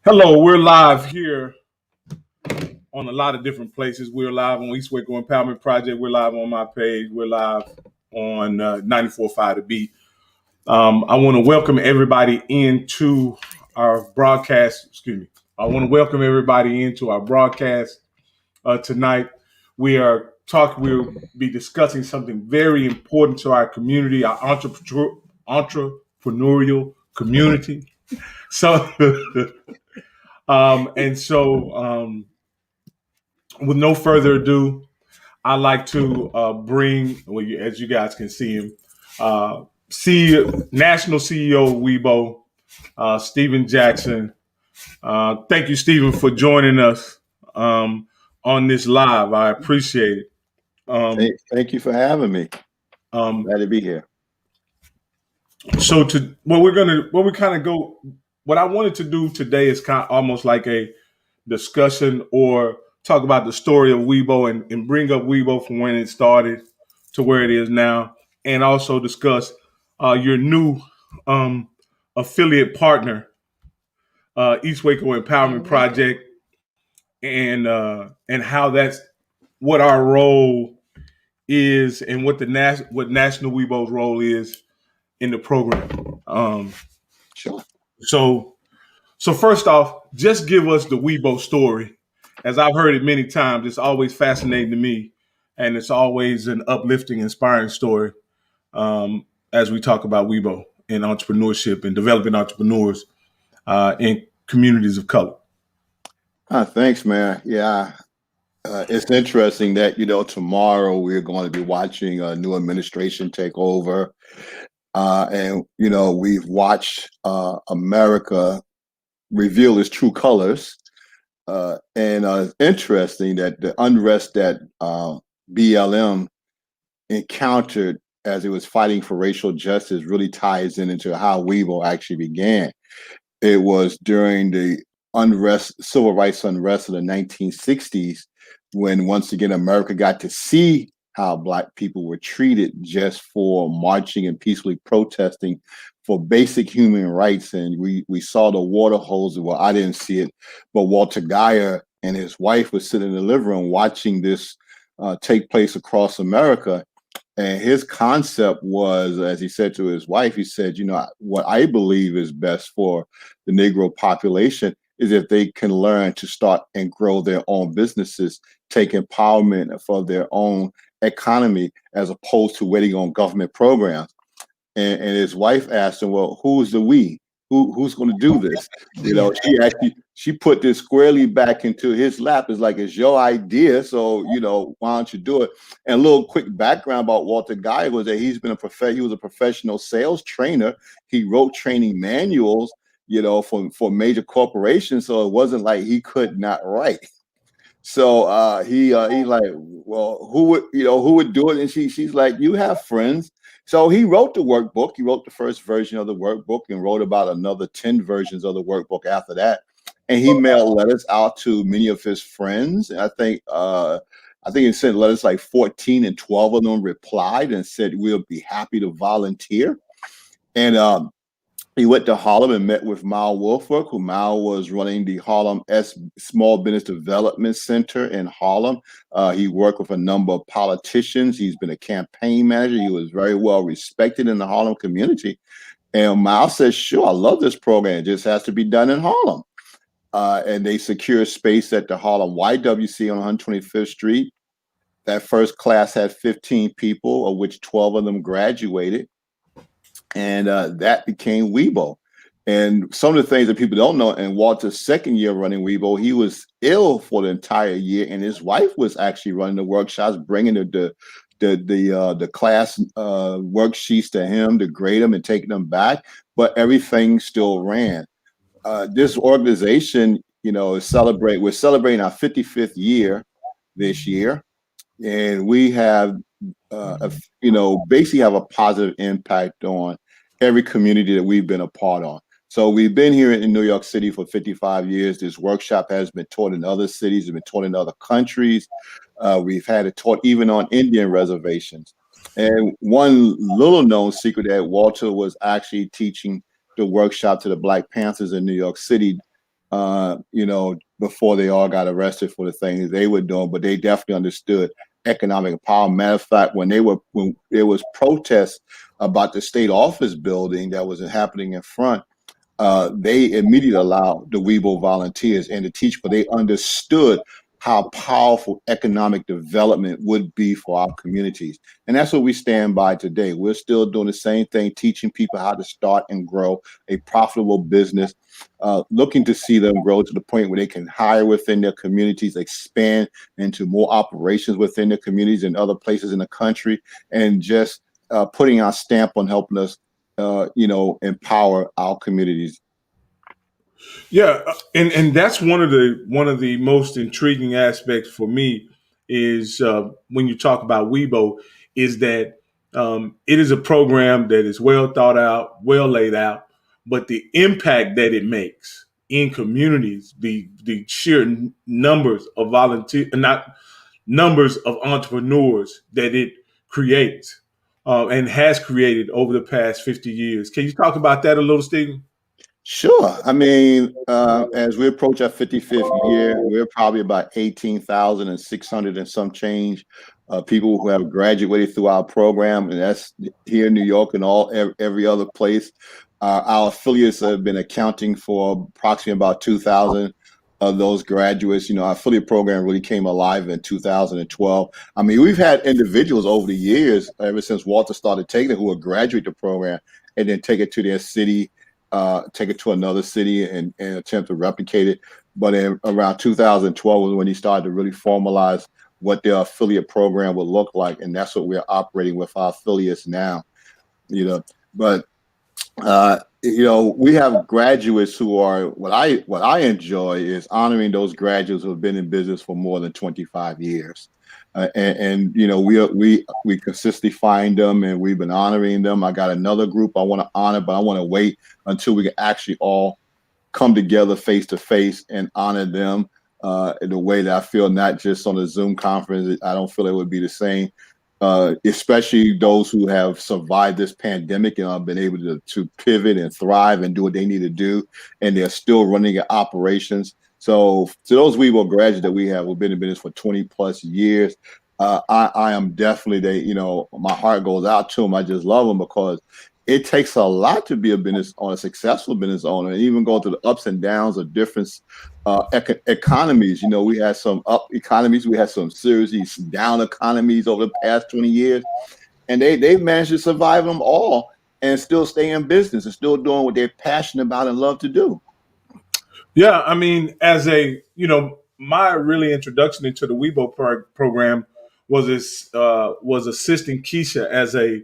Hello, we're live here on a lot of different places. We're live on East Waco Empowerment Project. We're live on my page. We're live on 94.5 The Beat. I want to welcome everybody into our broadcast. Excuse me. I want to welcome everybody into our broadcast tonight. We'll be discussing something very important to our community, our entrepreneurial community. So, and so, with no further ado, I'd like to bring, well, as you guys can see him, National CEO of WIBO, Stephen Jackson. Thank you, Stephen, for joining us on this live. I appreciate it. Thank you for having me. Um, Glad to be here. so what I wanted to do today is kind of almost like a discussion or talk about the story of WIBO and bring up WIBO from when it started to where it is now, and also discuss your new affiliate partner, East Waco Empowerment Project, and how that's what our role is and what what National WIBO's role is in the program. Sure. So first off, just give us the WIBO story. As I've heard it many times, it's always fascinating to me, and it's always an uplifting, inspiring story as we talk about WIBO and entrepreneurship and developing entrepreneurs in communities of color. Thanks, man. Yeah, it's interesting that tomorrow we're going to be watching a new administration take over, and we've watched America reveal its true colors. And it's interesting that the unrest that BLM encountered as it was fighting for racial justice really ties into how WIBO actually began. It was during the civil rights unrest of the 1960s, when once again America got to see how Black people were treated just for marching and peacefully protesting for basic human rights. And we saw the water hose. Well, I didn't see it, but Walter Geyer and his wife was sitting in the living room watching this take place across America. And his concept was, as he said to his wife, he said, what I believe is best for the Negro population is if they can learn to start and grow their own businesses, take empowerment for their own economy, as opposed to waiting on government programs. And his wife asked him, well, who's the we? Who's going to do this? She put this squarely back into his lap. It's like, it's your idea, so why don't you do it? And a little quick background about Walter Geyer was that he was a professional sales trainer. He wrote training manuals, for major corporations. So it wasn't like he could not write. So he like, well, who would do it? And she's like, you have friends. So he wrote the workbook. He wrote the first version of the workbook and wrote about another 10 versions of the workbook after that. And he mailed letters out to many of his friends. And I think he sent letters like 14, and 12 of them replied and said, we'll be happy to volunteer. And he went to Harlem and met with Mal Wolfwork, who Mal was running the Harlem Small Business Development Center in Harlem. He worked with a number of politicians. He's been a campaign manager. He was very well respected in the Harlem community. And Mal said, sure, I love this program. It just has to be done in Harlem. And they secured space at the Harlem YWC on 125th Street. That first class had 15 people, of which 12 of them graduated. And that became WIBO. And some of the things that people don't know, in Walter's second year running WIBO, he was ill for the entire year, and his wife was actually running the workshops, bringing the class worksheets to him to grade them and taking them back, but everything still ran. This organization, we're celebrating our 55th year this year, and we have basically have a positive impact on every community that we've been a part of. So we've been here in New York City for 55 years. This workshop has been taught in other cities, it's been taught in other countries. We've had it taught even on Indian reservations. And one little known secret, that Walter was actually teaching the workshop to the Black Panthers in New York City before they all got arrested for the things they were doing, but they definitely understood economic power. Matter of fact, when there was protests about the state office building that was happening in front, they immediately allowed the WIBO volunteers in to teach, but they understood how powerful economic development would be for our communities. And that's what we stand by today. We're still doing the same thing, teaching people how to start and grow a profitable business, looking to see them grow to the point where they can hire within their communities, expand into more operations within their communities and other places in the country, and just putting our stamp on helping us empower our communities. Yeah, and that's one of the most intriguing aspects for me is when you talk about Weibo, is that it is a program that is well thought out, well laid out, but the impact that it makes in communities, the sheer numbers of volunteer, not numbers of entrepreneurs that it creates and has created over the past 50 years. Can you talk about that a little, Stephen? Sure. I mean, as we approach our 55th year, we're probably about 18,600 and some change people who have graduated through our program, and that's here in New York and every other place. Our affiliates have been accounting for approximately about 2,000 of those graduates. Our affiliate program really came alive in 2012. I mean, we've had individuals over the years, ever since Walter started taking it, who would graduate the program and then take it to their city, take it to another city and attempt to replicate it. But in around 2012 was when he started to really formalize what their affiliate program would look like. And that's what we're operating with our affiliates now, But we have graduates who are what I enjoy is honoring those graduates who have been in business for more than 25 years. We consistently find them, and we've been honoring them. I got another group I want to honor, but I want to wait until we can actually all come together face to face and honor them in a way that I feel not just on a Zoom conference. I don't feel it would be the same, especially those who have survived this pandemic and have been able to pivot and thrive and do what they need to do, and they're still running operations. So to those WIBO graduates that we have, who've been in business for 20 plus years, I am definitely, my heart goes out to them. I just love them because it takes a lot to be a successful business owner, and even go through the ups and downs of different economies. We had some up economies, we had some seriously down economies over the past 20 years, and they've managed to survive them all and still stay in business and still doing what they're passionate about and love to do. Yeah, I mean, my really introduction into the WIBO program was assisting Keisha as a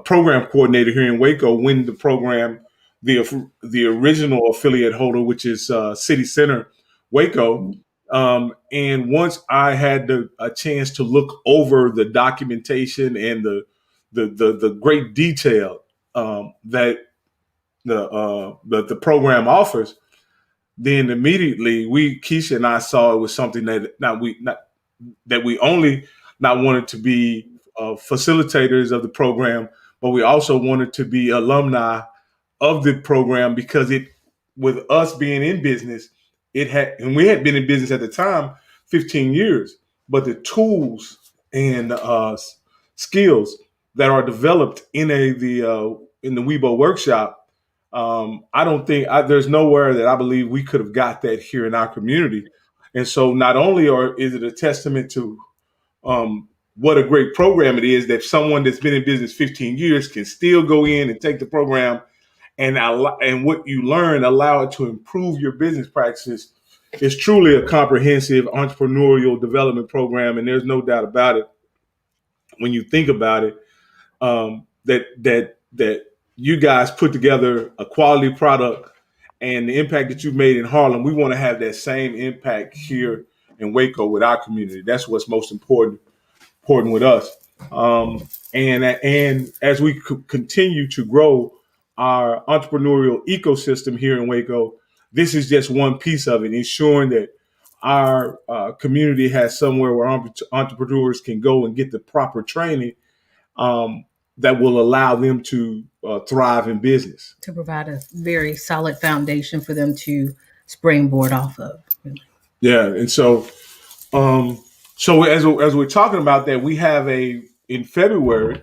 program coordinator here in Waco when the program, the original affiliate holder, which is City Center Waco. And once I had a chance to look over the documentation and the great detail that the program offers, then immediately Keisha and I saw it was something that we only not wanted to be facilitators of the program, but we also wanted to be alumni of the program because with us being in business, and we had been in business at the time 15 years, but the tools and skills that are developed in the WIBO workshop, I don't think there's nowhere that I believe we could have got that here in our community. And so not only is it a testament to what a great program it is that someone that's been in business 15 years can still go in and take the program and what you learn, allow it to improve your business practices. It's truly a comprehensive entrepreneurial development program. And there's no doubt about it when you think about it, that you guys put together a quality product, and the impact that you've made in Harlem, we want to have that same impact here in Waco with our community. That's what's most important with us. And as we continue to grow our entrepreneurial ecosystem here in Waco, this is just one piece of it, ensuring that our community has somewhere where entrepreneurs can go and get the proper training that will allow them to thrive in business. To provide a very solid foundation for them to springboard off of. Yeah, and so as we're talking about that, we have in February.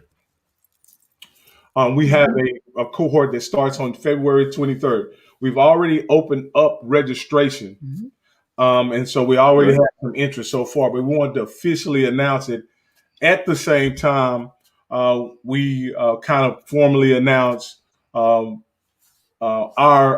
We have a cohort that starts on February 23rd. We've already opened up registration. And so we already have some interest so far, but we wanted to officially announce it at the same time. We kind of formally announced our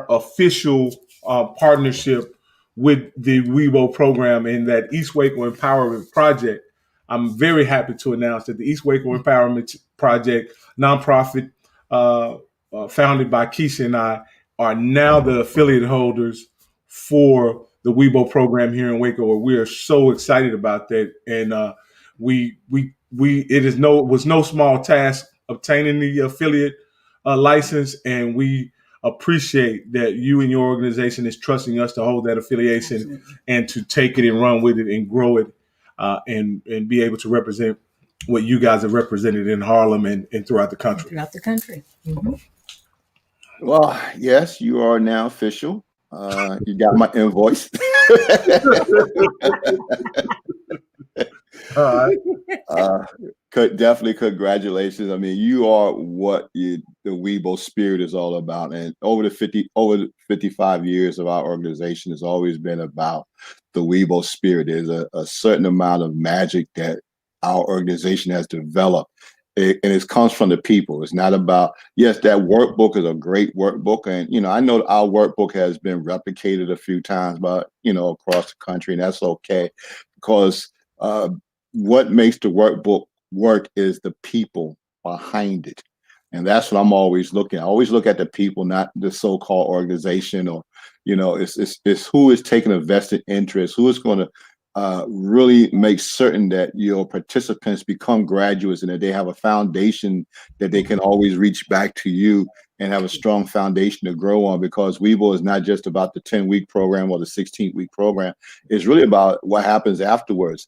official partnership with the WIBO program in that East Waco Empowerment Project. I'm very happy to announce that the East Waco Empowerment Project, nonprofit founded by Keisha and I, are now the affiliate holders for the WIBO program here in Waco. We are so excited about that, and it was no small task obtaining the affiliate license, and we appreciate that you and your organization is trusting us to hold that affiliation. Absolutely. And to take it and run with it and grow it, and be able to represent what you guys have represented in Harlem and throughout the country. Mm-hmm. Well, yes, you are now official. You got my invoice. Definitely congratulations. I mean, you are what the WIBO spirit is all about. And over the 55 years of our organization has always been about the WIBO spirit. There's a certain amount of magic that our organization has developed. And it comes from the people. It's not about, yes, that workbook is a great workbook. And, I know our workbook has been replicated a few times, but, across the country, and that's okay, because what makes the workbook work is the people behind it. And that's what I'm always looking at. I always look at the people, not the so-called organization, or, it's who is taking a vested interest, who is going to really make certain that your participants become graduates and that they have a foundation that they can always reach back to you and have a strong foundation to grow on, because WIBO is not just about the 10-week program or the 16-week program. It's really about what happens afterwards.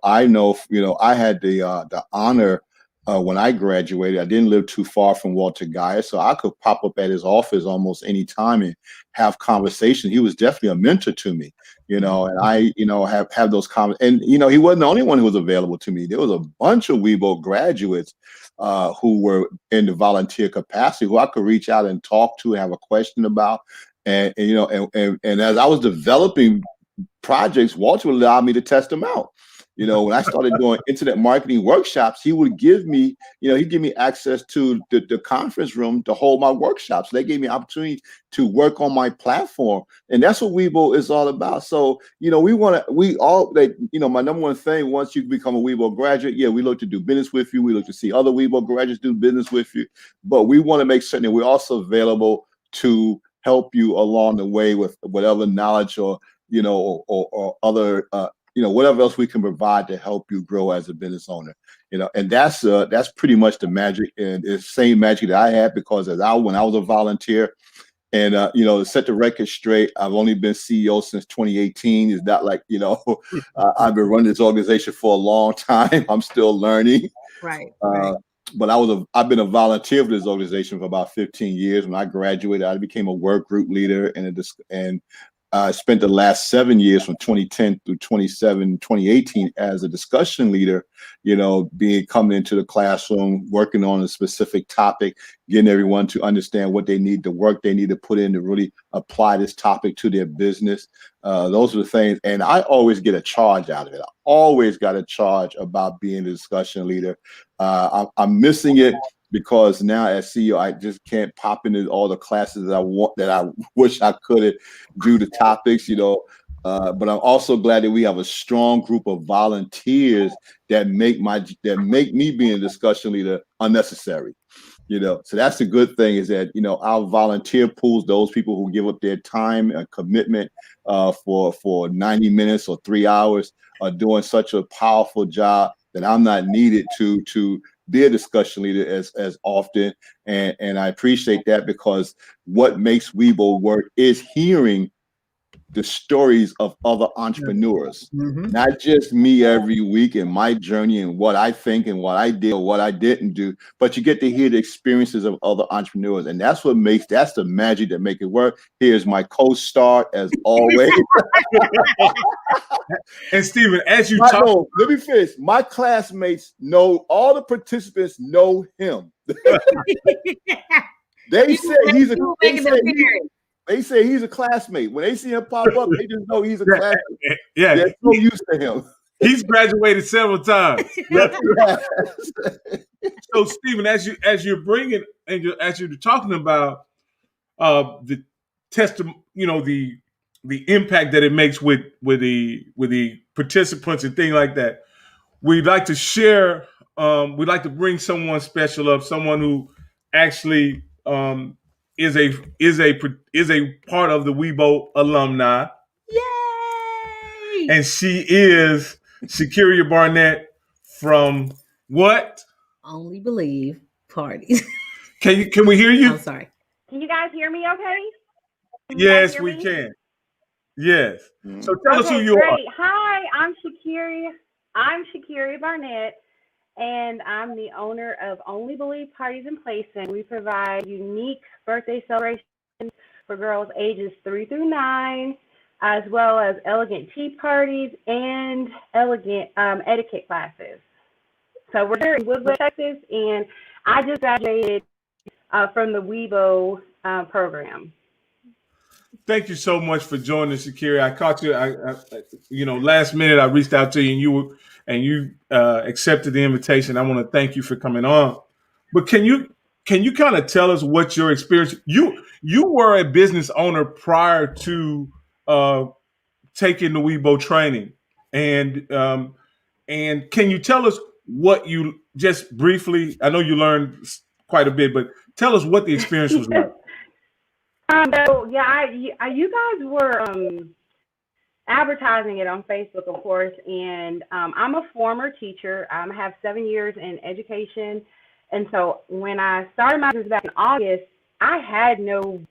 I know, I had the honor when I graduated. I didn't live too far from Walter Geyer, so I could pop up at his office almost any time and have conversations. He was definitely a mentor to me, and I, have those conversations. And, he wasn't the only one who was available to me. There was a bunch of WIBO graduates who were in the volunteer capacity who I could reach out and talk to, have a question about. And as I was developing projects, Walter would allow me to test them out. When I started doing internet marketing workshops, he would give me, he'd give me access to the conference room to hold my workshops. They gave me opportunity to work on my platform. And that's what WIBO is all about. So, my number one thing, once you become a WIBO graduate, we look to do business with you. We look to see other WIBO graduates do business with you. But we want to make certain that we're also available to help you along the way with whatever knowledge or other, whatever else we can provide to help you grow as a business owner, and that's pretty much the magic, and it's the same magic that I had, because when I was a volunteer, and to set the record straight, I've only been CEO since 2018. It's not like, I've been running this organization for a long time. I'm still learning. Right. But I've been a volunteer for this organization for about 15 years. When I graduated, I became a work group leader, and I spent the last 7 years from 2010 through 2018 as a discussion leader, coming into the classroom, working on a specific topic, getting everyone to understand what they need, the work they need to put in to really apply this topic to their business. Those are the things. And I always get a charge out of it. I always got a charge about being a discussion leader. I'm missing it, because now as CEO, I just can't pop into all the classes that I wish I could do the topics, but I'm also glad that we have a strong group of volunteers that make me being a discussion leader unnecessary. So that's the good thing, is that, our volunteer pools, those people who give up their time and commitment for 90 minutes or 3 hours, are doing such a powerful job that I'm not needed to be a discussion leader as often. And I appreciate that, because what makes WIBO work is hearing the stories of other entrepreneurs, not just me every week and my journey and what I think and what I did or what I didn't do, but you get to hear the experiences of other entrepreneurs. And that's the magic that make it work. Here's my co-star as always. And Stephen, as you let me finish. My classmates know, all the participants know him. They say he's a classmate. When they see him pop up, they just know he's a classmate. Yeah, they're so used to him. He's graduated several times. So, Stephen, as you're bringing and as you're talking about the testimony, the impact that it makes with the participants and things like that, we'd like to share. We'd like to bring someone special up, someone who actually is a part of the WIBO alumni. Yay! And she is Shakiria Barnett from what? Only Believe Parties. Can we hear you? I'm sorry. Can you guys hear me okay? Yes, we can. Yes. So tell us who you are. Hi, I'm Shakiria. I'm Shakiria Barnett, and I'm the owner of Only Believe Parties and Places. We provide unique birthday celebrations for girls ages 3 through 9, as well as elegant tea parties and elegant etiquette classes. So we're here in Woodland, Texas, and I just graduated from the WIBO program. Thank you so much for joining us, Shakiria. I caught you. Last minute I reached out to you, and you accepted the invitation. I want to thank you for coming on. But can you kind of tell us what your experience? You were a business owner prior to taking the WIBO training, and can you tell us what you, just briefly? I know you learned quite a bit, but tell us what the experience was like. You guys were advertising it on Facebook, of course, and I'm a former teacher. I have 7 years in education, and so when I started my business back in August, I had no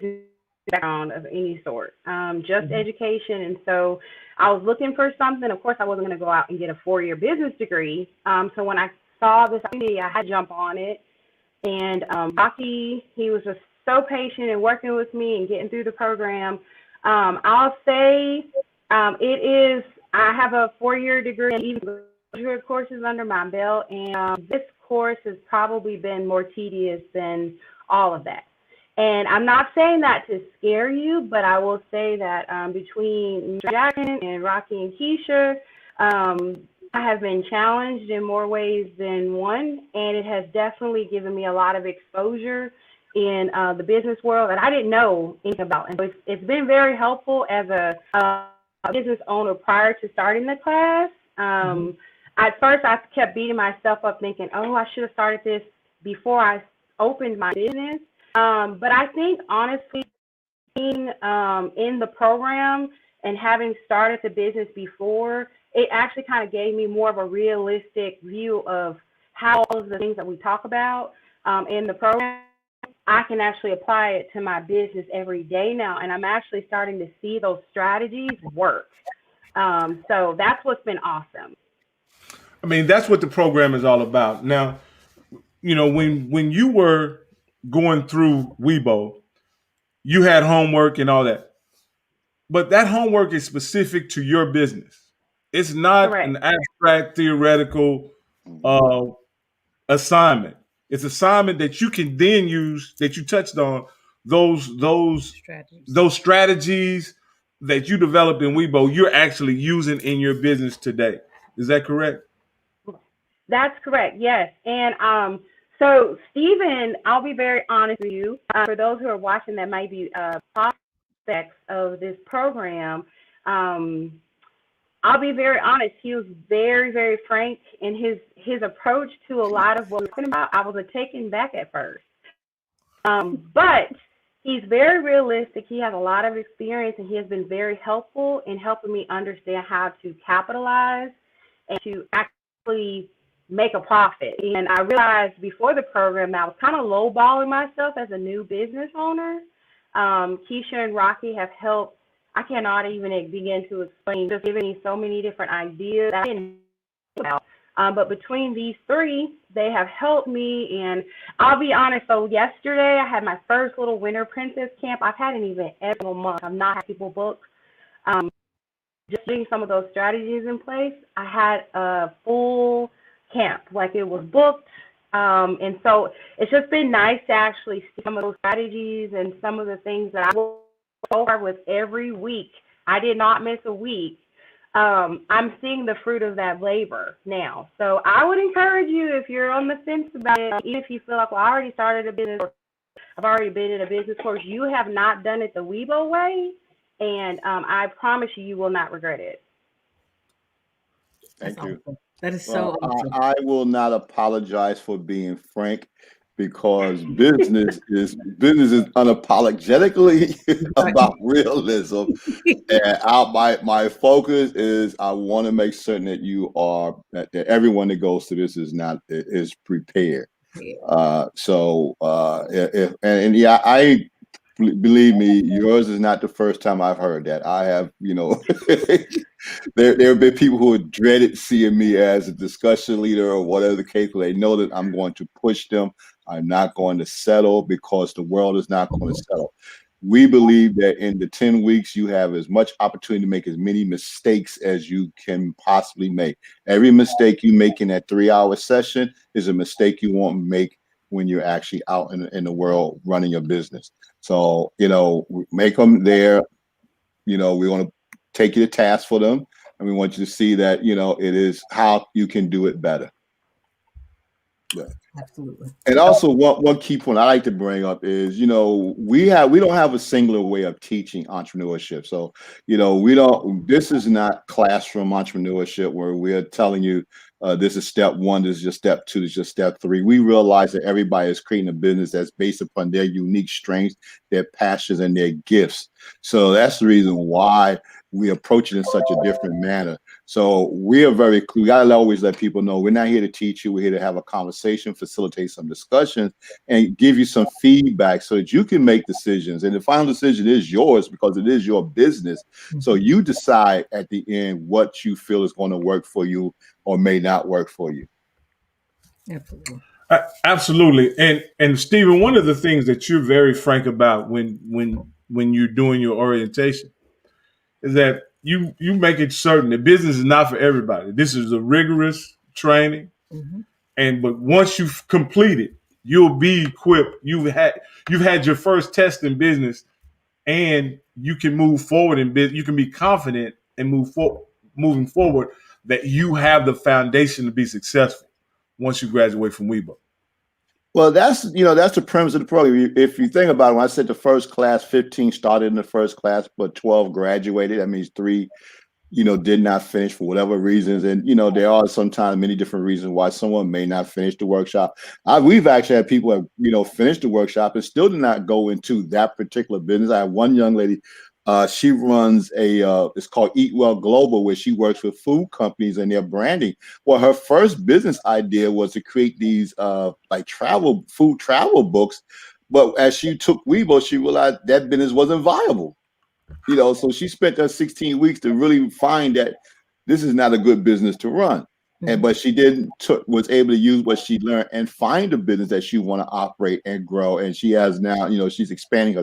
background of any sort, just education, and so I was looking for something. Of course, I wasn't going to go out and get a 4-year business degree, so when I saw this opportunity, I had to jump on it, and Rocky, he was just so patient and working with me and getting through the program. I'll say I have a 4-year degree and even graduate courses under my belt, and this course has probably been more tedious than all of that. And I'm not saying that to scare you, but I will say that between Jackson and Rocky and Keisha, I have been challenged in more ways than one, and it has definitely given me a lot of exposure in the business world that I didn't know anything about. And so it's been very helpful as a business owner prior to starting the class. At first, I kept beating myself up thinking, oh, I should have started this before I opened my business. But I think, honestly, being in the program and having started the business before, it actually kind of gave me more of a realistic view of how all of the things that we talk about in the program, I can actually apply it to my business every day now, and I'm actually starting to see those strategies work. So that's what's been awesome. I mean, that's what the program is all about. Now, when you were going through WIBO, you had homework and all that, but that homework is specific to your business. It's not Correct. An abstract theoretical assignment. It's assignment that you can then use, that you touched on, those strategies that you developed in WIBO, you're actually using in your business today. Is that correct? That's correct, yes. And so, Stephen, I'll be very honest with you. For those who are watching that might be prospects of this program, I'll be very honest. He was very, very frank in his approach to a lot of what we're talking about. I was taken back at first. But he's very realistic. He has a lot of experience, and he has been very helpful in helping me understand how to capitalize and to actually make a profit. And I realized before the program that I was kind of lowballing myself as a new business owner. Keisha and Rocky have helped I cannot even begin to explain. Just giving me so many different ideas that I didn't know about. But between these three, they have helped me. And I'll be honest, so yesterday I had my first little Winter Princess camp. I've had an event every month. I've not had people booked. Just getting some of those strategies in place, I had a full camp, like it was booked. And so it's just been nice to actually see some of those strategies and some of the things that I work over with every week. I did not miss a week. I'm seeing the fruit of that labor now. So I would encourage you, if you're on the fence about it, even if you feel like, well, I already started a business, or I've already been in a business course, you have not done it the WIBO way, and I promise you, you will not regret it. Thank you. Awesome. That is so awesome. I will not apologize for being frank, because business is unapologetically about realism. And my focus is, I want to make certain that that everyone that goes through this is prepared. Yeah. Believe me, yours is not the first time I've heard that. I have, there have been people who have dreaded seeing me as a discussion leader or whatever the case. They know that I'm going to push them. I'm not going to settle, because the world is not going to settle. We believe that in the 10 weeks, you have as much opportunity to make as many mistakes as you can possibly make. Every mistake you make in that 3-hour session is a mistake you won't make when you're actually out in the world running your business. So, make them there. We want to take you to task for them, and we want you to see that, it is how you can do it better. Yeah. Absolutely. And also, one key point I like to bring up is, we don't have a singular way of teaching entrepreneurship. So, this is not classroom entrepreneurship where we're telling you, this is step 1, this is just step 2, this is just step 3. We realize that everybody is creating a business that's based upon their unique strengths, their passions, and their gifts. So that's the reason why we approach it in such a different manner. So we gotta always let people know we're not here to teach you. We're here to have a conversation, facilitate some discussions, and give you some feedback so that you can make decisions. And the final decision is yours, because it is your business. So you decide at the end what you feel is going to work for you or may not work for you. Absolutely. Absolutely. And Stephen, one of the things that you're very frank about when you're doing your orientation is that you make it certain that business is not for everybody. This is a rigorous training. But once you've completed, you'll be equipped. You've had your first test in business, and you can move forward in business. You can be confident and moving forward that you have the foundation to be successful once you graduate from WIBO. Well, that's the premise of the program. If you think about it, when I said the first class, 15 started in the first class, but 12 graduated. That means 3, did not finish for whatever reasons. And, there are sometimes many different reasons why someone may not finish the workshop. We've actually had people have, finished the workshop and still did not go into that particular business. I have one young lady, she runs it's called Eat Well Global, where she works with food companies and their branding. Well, her first business idea was to create these food travel books. But as she took WIBO, she realized that business wasn't viable. So she spent her 16 weeks to really find that this is not a good business to run. But she was able to use what she learned and find a business that she want to operate and grow. And she has now, she's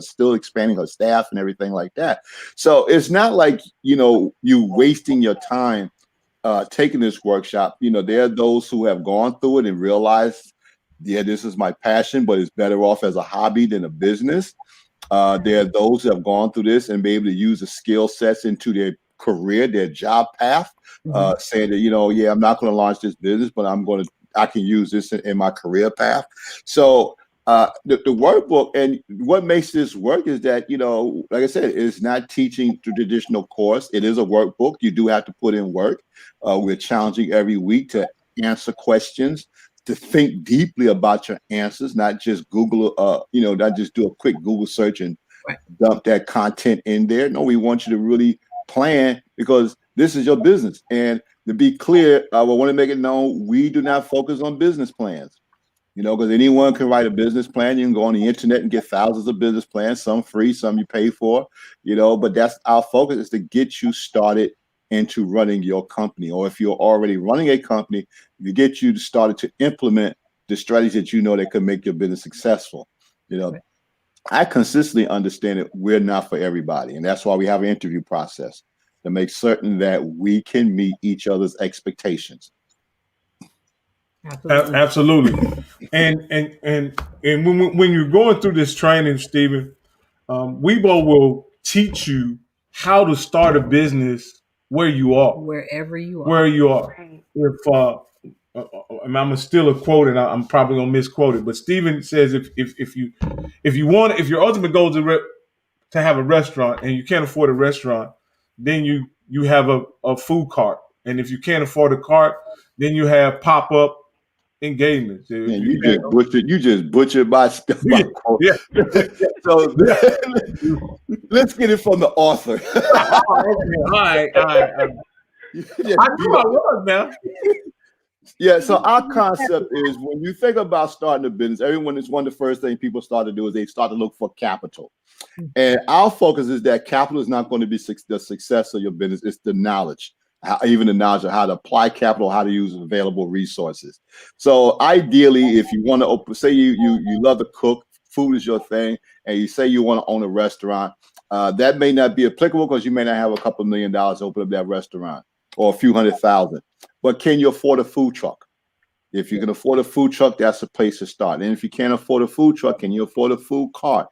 still expanding her staff and everything like that. So it's not like, you wasting your time taking this workshop. There are those who have gone through it and realized, yeah, this is my passion, but it's better off as a hobby than a business. There are those who have gone through this and be able to use the skill sets into their career, their job path, saying that, I'm not going to launch this business, but I can use this in my career path. So the workbook, and what makes this work is that, like I said, it's not teaching the traditional course. It is a workbook. You do have to put in work. We're challenging every week to answer questions, to think deeply about your answers, not just Google, not just do a quick Google search and dump that content in there. No, we want you to really plan, because this is your business. And to be clear, I want to make it known, we do not focus on business plans. Because anyone can write a business plan. You can go on the internet and get thousands of business plans, some free, some you pay for, but that's our focus, is to get you started into running your company. Or if you're already running a company, to get you started to implement the strategies that that could make your business successful. I consistently understand that we're not for everybody. And that's why we have an interview process to make certain that we can meet each other's expectations. Absolutely. And when you're going through this training, Stephen, Weibo will teach you how to start a business where you are, wherever you are. Where you are. Right. If I'm gonna steal a quote, and I'm probably gonna misquote it, but Stephen says if your ultimate goal is to have a restaurant and you can't afford a restaurant, then you have a food cart, and if you can't afford a cart, then you have pop up engagements. Man, you just butchered my stuff. Yeah. So let's get it from the author. All right. I knew I was now. Yeah, so our concept is, when you think about starting a business, everyone is one of the first things people start to do is they start to look for capital. And our focus is that capital is not going to be the success of your business. It's the knowledge, even the knowledge of how to apply capital, how to use available resources. So ideally, if you want to say you love to cook, food is your thing, and you say you want to own a restaurant, that may not be applicable because you may not have a couple $1 million to open up that restaurant, or a few $100,000. But can you afford a food truck? If you can afford a food truck, that's a place to start. And if you can't afford a food truck, can you afford a food cart?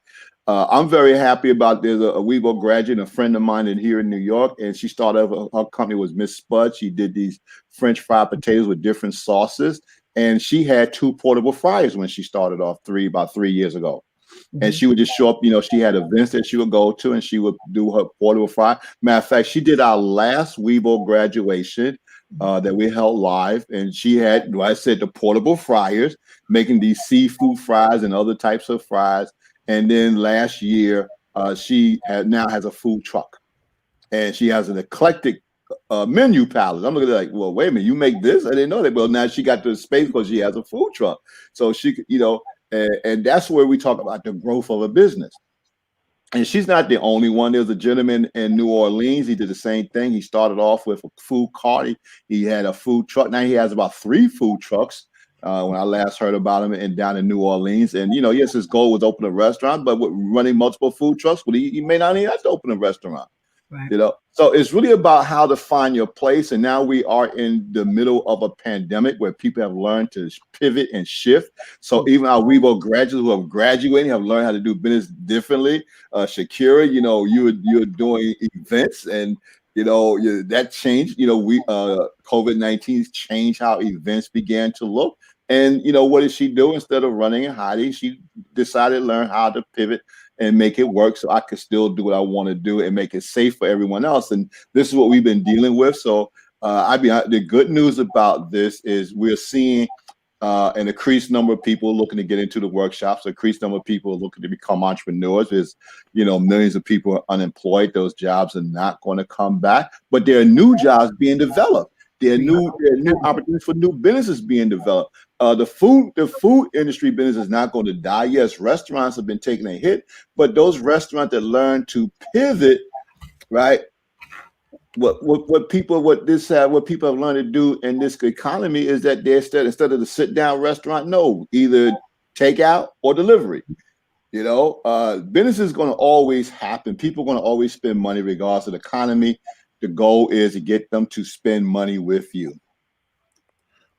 I'm very happy about, there's a WIBO graduate, a friend of mine here in New York, and she started, her company was Miss Spud. She did these French fried potatoes with different sauces. And she had 2 portable fryers when she started off about 3 years ago. And she would just show up, she had events that she would go to, and she would do her portable fry. Matter of fact, she did our last WIBO graduation that we held live. And she had, like I said, the portable fryers, making these seafood fries and other types of fries. And then last year, she now has a food truck. And she has an eclectic menu palette. I'm looking at it like, well, wait a minute, you make this? I didn't know that. Well, now she got the space because she has a food truck. So she could, and that's where we talk about the growth of a business. And she's not the only one. There's a gentleman in New Orleans. He did the same thing. He started off with a food cart. He had a food truck. Now he has about 3 food trucks. When I last heard about him, and down in New Orleans. And, yes, his goal was to open a restaurant, but with running multiple food trucks, well, he may not even have to open a restaurant. Right. So it's really about how to find your place. And now we are in the middle of a pandemic where people have learned to pivot and shift. So even our WIBO graduates who have graduated have learned how to do business differently. Shakira, you're doing events, and that changed. COVID-19 changed how events began to look. And what did she do? Instead of running and hiding, she decided to learn how to pivot and make it work so I could still do what I want to do and make it safe for everyone else. And this is what we've been dealing with. So the good news about this is we're seeing an increased number of people looking to get into the workshops, increased number of people looking to become entrepreneurs. There's, millions of people are unemployed. Those jobs are not going to come back, but there are new jobs being developed. There are new opportunities for new businesses being developed. The food industry business is not going to die. Yes, restaurants have been taking a hit, but those restaurants that learn to pivot, right? What people have learned to do in this economy is that they instead of the sit down restaurant, no, either takeout or delivery. Business is going to always happen. People are going to always spend money regardless of the economy. The goal is to get them to spend money with you.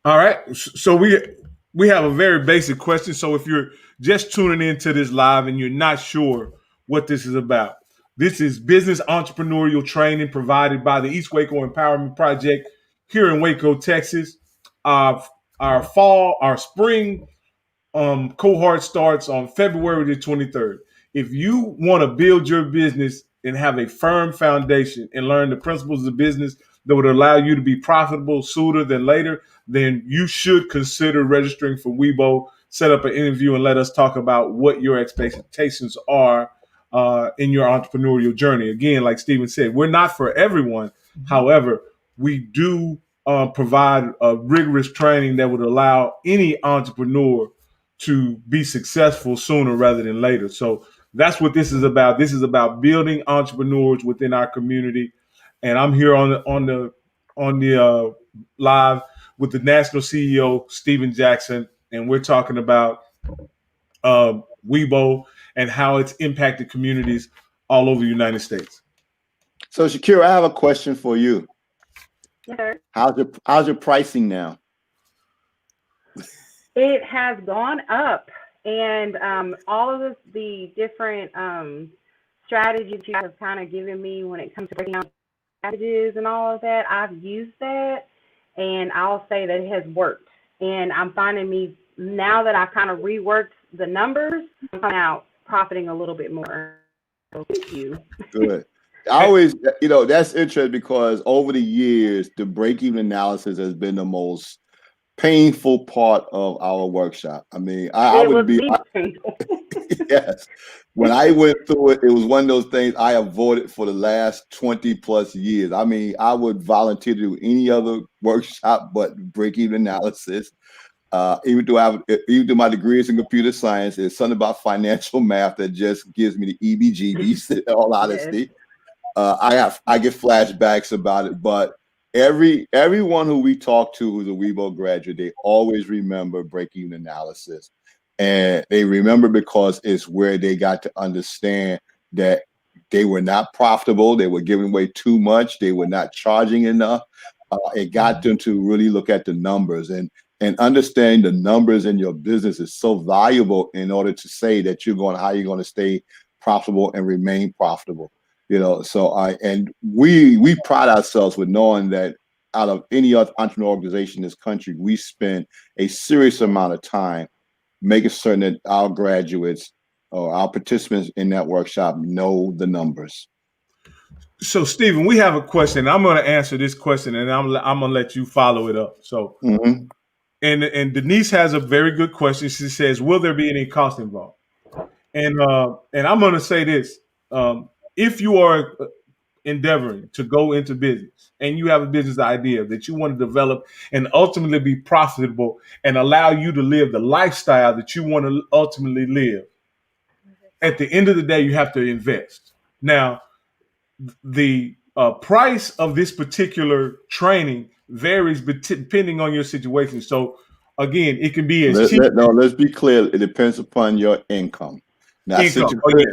All right. So we have a very basic question. So if you're just tuning into this live and you're not sure what this is about, this is business entrepreneurial training provided by the East Waco Empowerment Project here in Waco, Texas. Our spring cohort starts on February the 23rd. If you want to build your business and have a firm foundation and learn the principles of business that would allow you to be profitable sooner than later, then you should consider registering for WIBO, set up an interview, and let us talk about what your expectations are in your entrepreneurial journey. Again, like Stephen said, we're not for everyone. However, we do provide a rigorous training that would allow any entrepreneur to be successful sooner rather than later. So that's what this is about. This is about building entrepreneurs within our community. And I'm here on the live with the national CEO, Stephen Jackson, and we're talking about WIBO and how it's impacted communities all over the United States. So Shakira, I have a question for you. Yes, sir. How's your pricing now? It has gone up, and all of the different strategies you have kind of given me when it comes to breaking down strategies and all of that, I've used that, and I'll say that it has worked. And I'm finding me, now that I've kind of reworked the numbers, I'm coming out profiting a little bit more. So thank you. Good. I always, that's interesting because over the years, the break-even analysis has been the most painful part of our workshop. I mean, Painful. Yes. When I went through it, it was one of those things I avoided for the last 20 plus years. I mean, I would volunteer to do any other workshop but break-even analysis. Even though my degree is in computer science, there's something about financial math that just gives me the EBGBs, in all honesty. Yes. I get flashbacks about it, but everyone who we talk to who's a WIBO graduate, they always remember break-even analysis. And they remember because it's where they got to understand that they were not profitable, they were giving away too much, they were not charging enough. It got them to really look at the numbers, and understanding the numbers in your business is so valuable in order to say that how you're going to stay profitable and remain profitable. So we pride ourselves with knowing that out of any other entrepreneur organization in this country, we spend a serious amount of time making certain that our graduates or our participants in that workshop know the numbers. So, Stephen, we have a question. I'm going to answer this question, and I'm going to let you follow it up. So, and Denise has a very good question. She says, "Will there be any cost involved?" And I'm going to say this: if you are endeavoring to go into business and you have a business idea that you want to develop and ultimately be profitable and allow you to live the lifestyle that you want to ultimately live, at the end of the day, you have to invest. Now, the price of this particular training varies depending on your situation. So again, it can be as cheap. Let's be clear. It depends upon your income. Now, situation.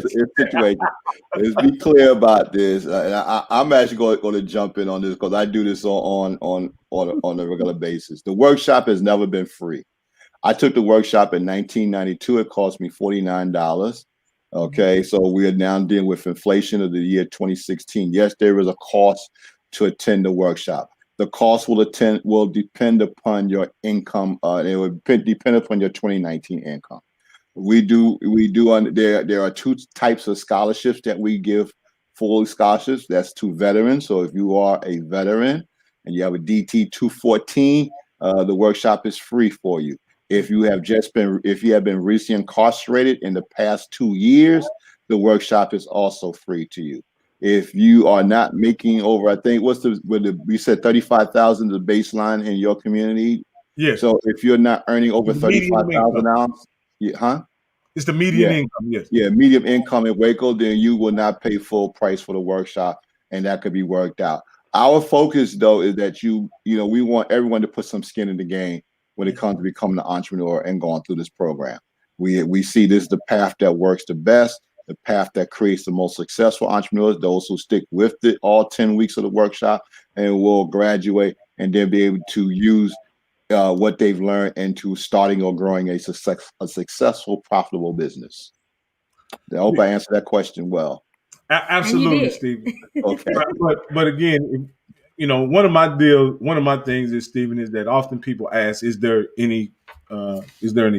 Let's be clear about this. I'm actually going to jump in on this because I do this on a regular basis. The workshop has never been free. I took the workshop in 1992. It cost me $49. Okay, so we are now dealing with inflation of the year 2016. Yes, there is a cost to attend the workshop. The cost will depend upon your income. It will depend upon your 2019 income. There are two types of scholarships that we give, full scholarships. That's to veterans. So if you are a veteran and you have a DT 214, the workshop is free for you. If you have been recently incarcerated in the past 2 years, the workshop is also free to you. If you are not making over, I think we said 35,000 the baseline in your community. Yes. So if you're not earning over 35,000 ounces, it's the median income. Yes. Yeah, medium income in Waco, then you will not pay full price for the workshop, and that could be worked out. Our focus, though, is that we want everyone to put some skin in the game when it comes to becoming an entrepreneur and going through this program. We see this is the path that works the best, the path that creates the most successful entrepreneurs, those who stick with it all 10 weeks of the workshop and will graduate and then be able to use what they've learned into starting or growing a successful, profitable business. I hope I answered that question well. Absolutely, Stephen. Okay. But again, one of my things is, Stephen, is that often people ask, is there any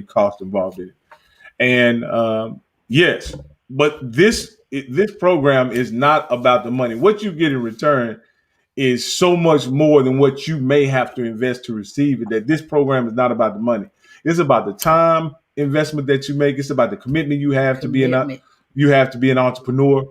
cost involved in it? And yes, but this program is not about the money. What you get in return is so much more than what you may have to invest to receive it. That this program is not about the money. It's about the time investment that you make. It's about the commitment you have to be an entrepreneur.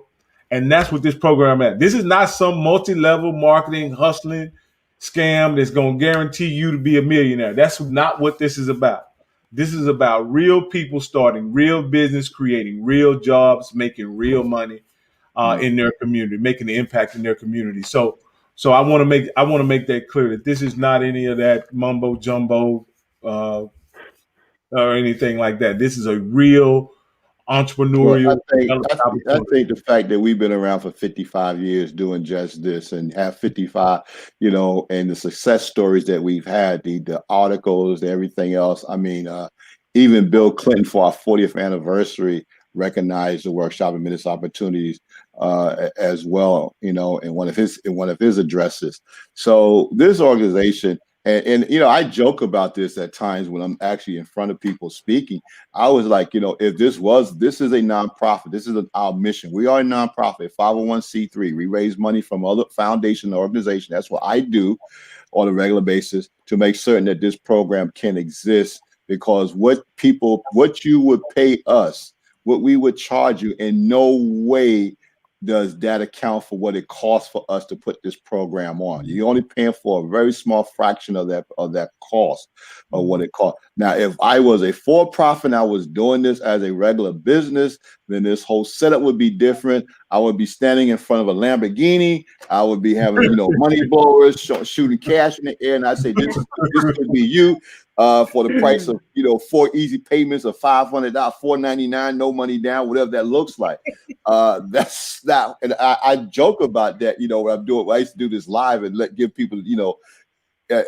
And that's what this program is. This is not some multi-level marketing hustling scam that's going to guarantee you to be a millionaire. That's not what this is about. This is about real people starting real business, creating real jobs, making real money in their community, making an impact in their community. So I want to make that clear that this is not any of that mumbo jumbo uh, or anything like that. This is a real Well, entrepreneurial development I opportunity. think the fact that we've been around for 55 years doing just this and have 55, and the success stories that we've had, the articles, everything else. I mean, even Bill Clinton for our 40th anniversary recognized the workshop and business opportunities as well, in one of his addresses. So this organization, and I joke about this at times when I'm actually in front of people speaking. I was like, if this is a nonprofit, this is our mission. We are a nonprofit, 501c3. We raise money from other foundation organizations. That's what I do on a regular basis to make certain that this program can exist, because what you would pay us, what we would charge you, in no way does that account for what it costs for us to put this program on. You're only paying for a very small fraction of that cost of what it costs. Now, if I was a for-profit and I was doing this as a regular business, then this whole setup would be different. I would be standing in front of a Lamborghini. I would be having, money blowers shooting cash in the air, and I say, this could be you for the price of, 4 easy payments of $500, $499, no money down, whatever that looks like. That's not, and I joke about that, when I'm doing. I used to do this live and give people,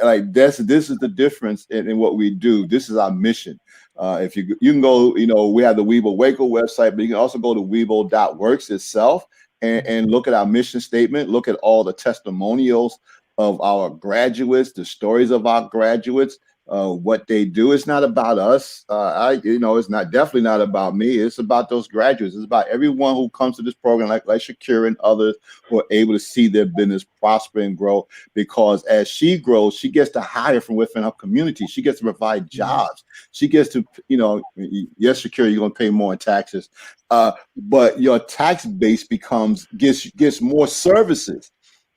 like this is the difference in what we do. This is our mission. If you can go, we have the WIBO Waco website, but you can also go to weibo.works itself and look at our mission statement. Look at all the testimonials of our graduates, the stories of our graduates, what they do. It's not about us. It's definitely not about me. It's about those graduates. It's about everyone who comes to this program, like Shakira and others, who are able to see their business prosper and grow. Because as she grows, she gets to hire from within her community. She gets to provide jobs. She gets to, yes, Shakira, you're going to pay more in taxes, but your tax base gets more services.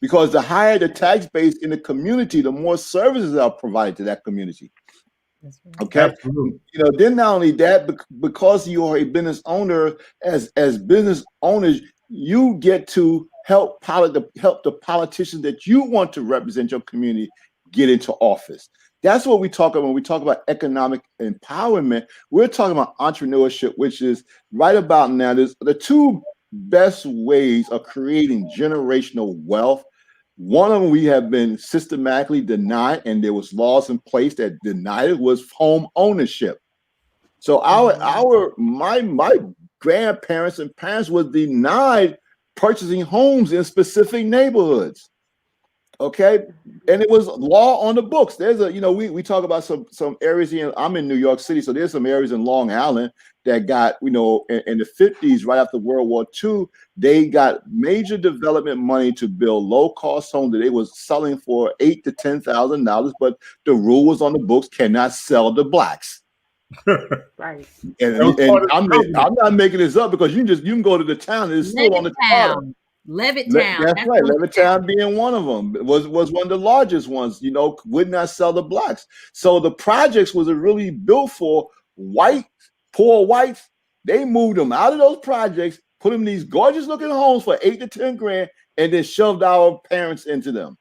Because the higher the tax base in the community, the more services are provided to that community. That's right. Okay. Absolutely. Then not only that, because you are a business owner, as business owners, you get to help the politicians that you want to represent your community get into office. That's what we talk about when we talk about economic empowerment. We're talking about entrepreneurship, which is right about now. There's the two best ways of creating generational wealth. One of them we have been systematically denied, and there was laws in place that denied it, was home ownership. So my grandparents and parents were denied purchasing homes in specific neighborhoods. Okay, and it was law on the books. There's we talk about some areas here. I'm in New York City, so there's some areas in Long Island that got, in the 50s, right after World War II, they got major development money to build low-cost homes that they was selling for $8,000 to $10,000, but the rule was on the books: cannot sell to blacks. Right. And I'm not making this up, because you can go to the town and it's still on the charter. Levittown. That's right. Levittown being one of them was one of the largest ones. Would not sell to blacks. So the projects was really built for poor whites. They moved them out of those projects, put them in these gorgeous looking homes for $8,000 to $10,000, and then shoved our parents into them.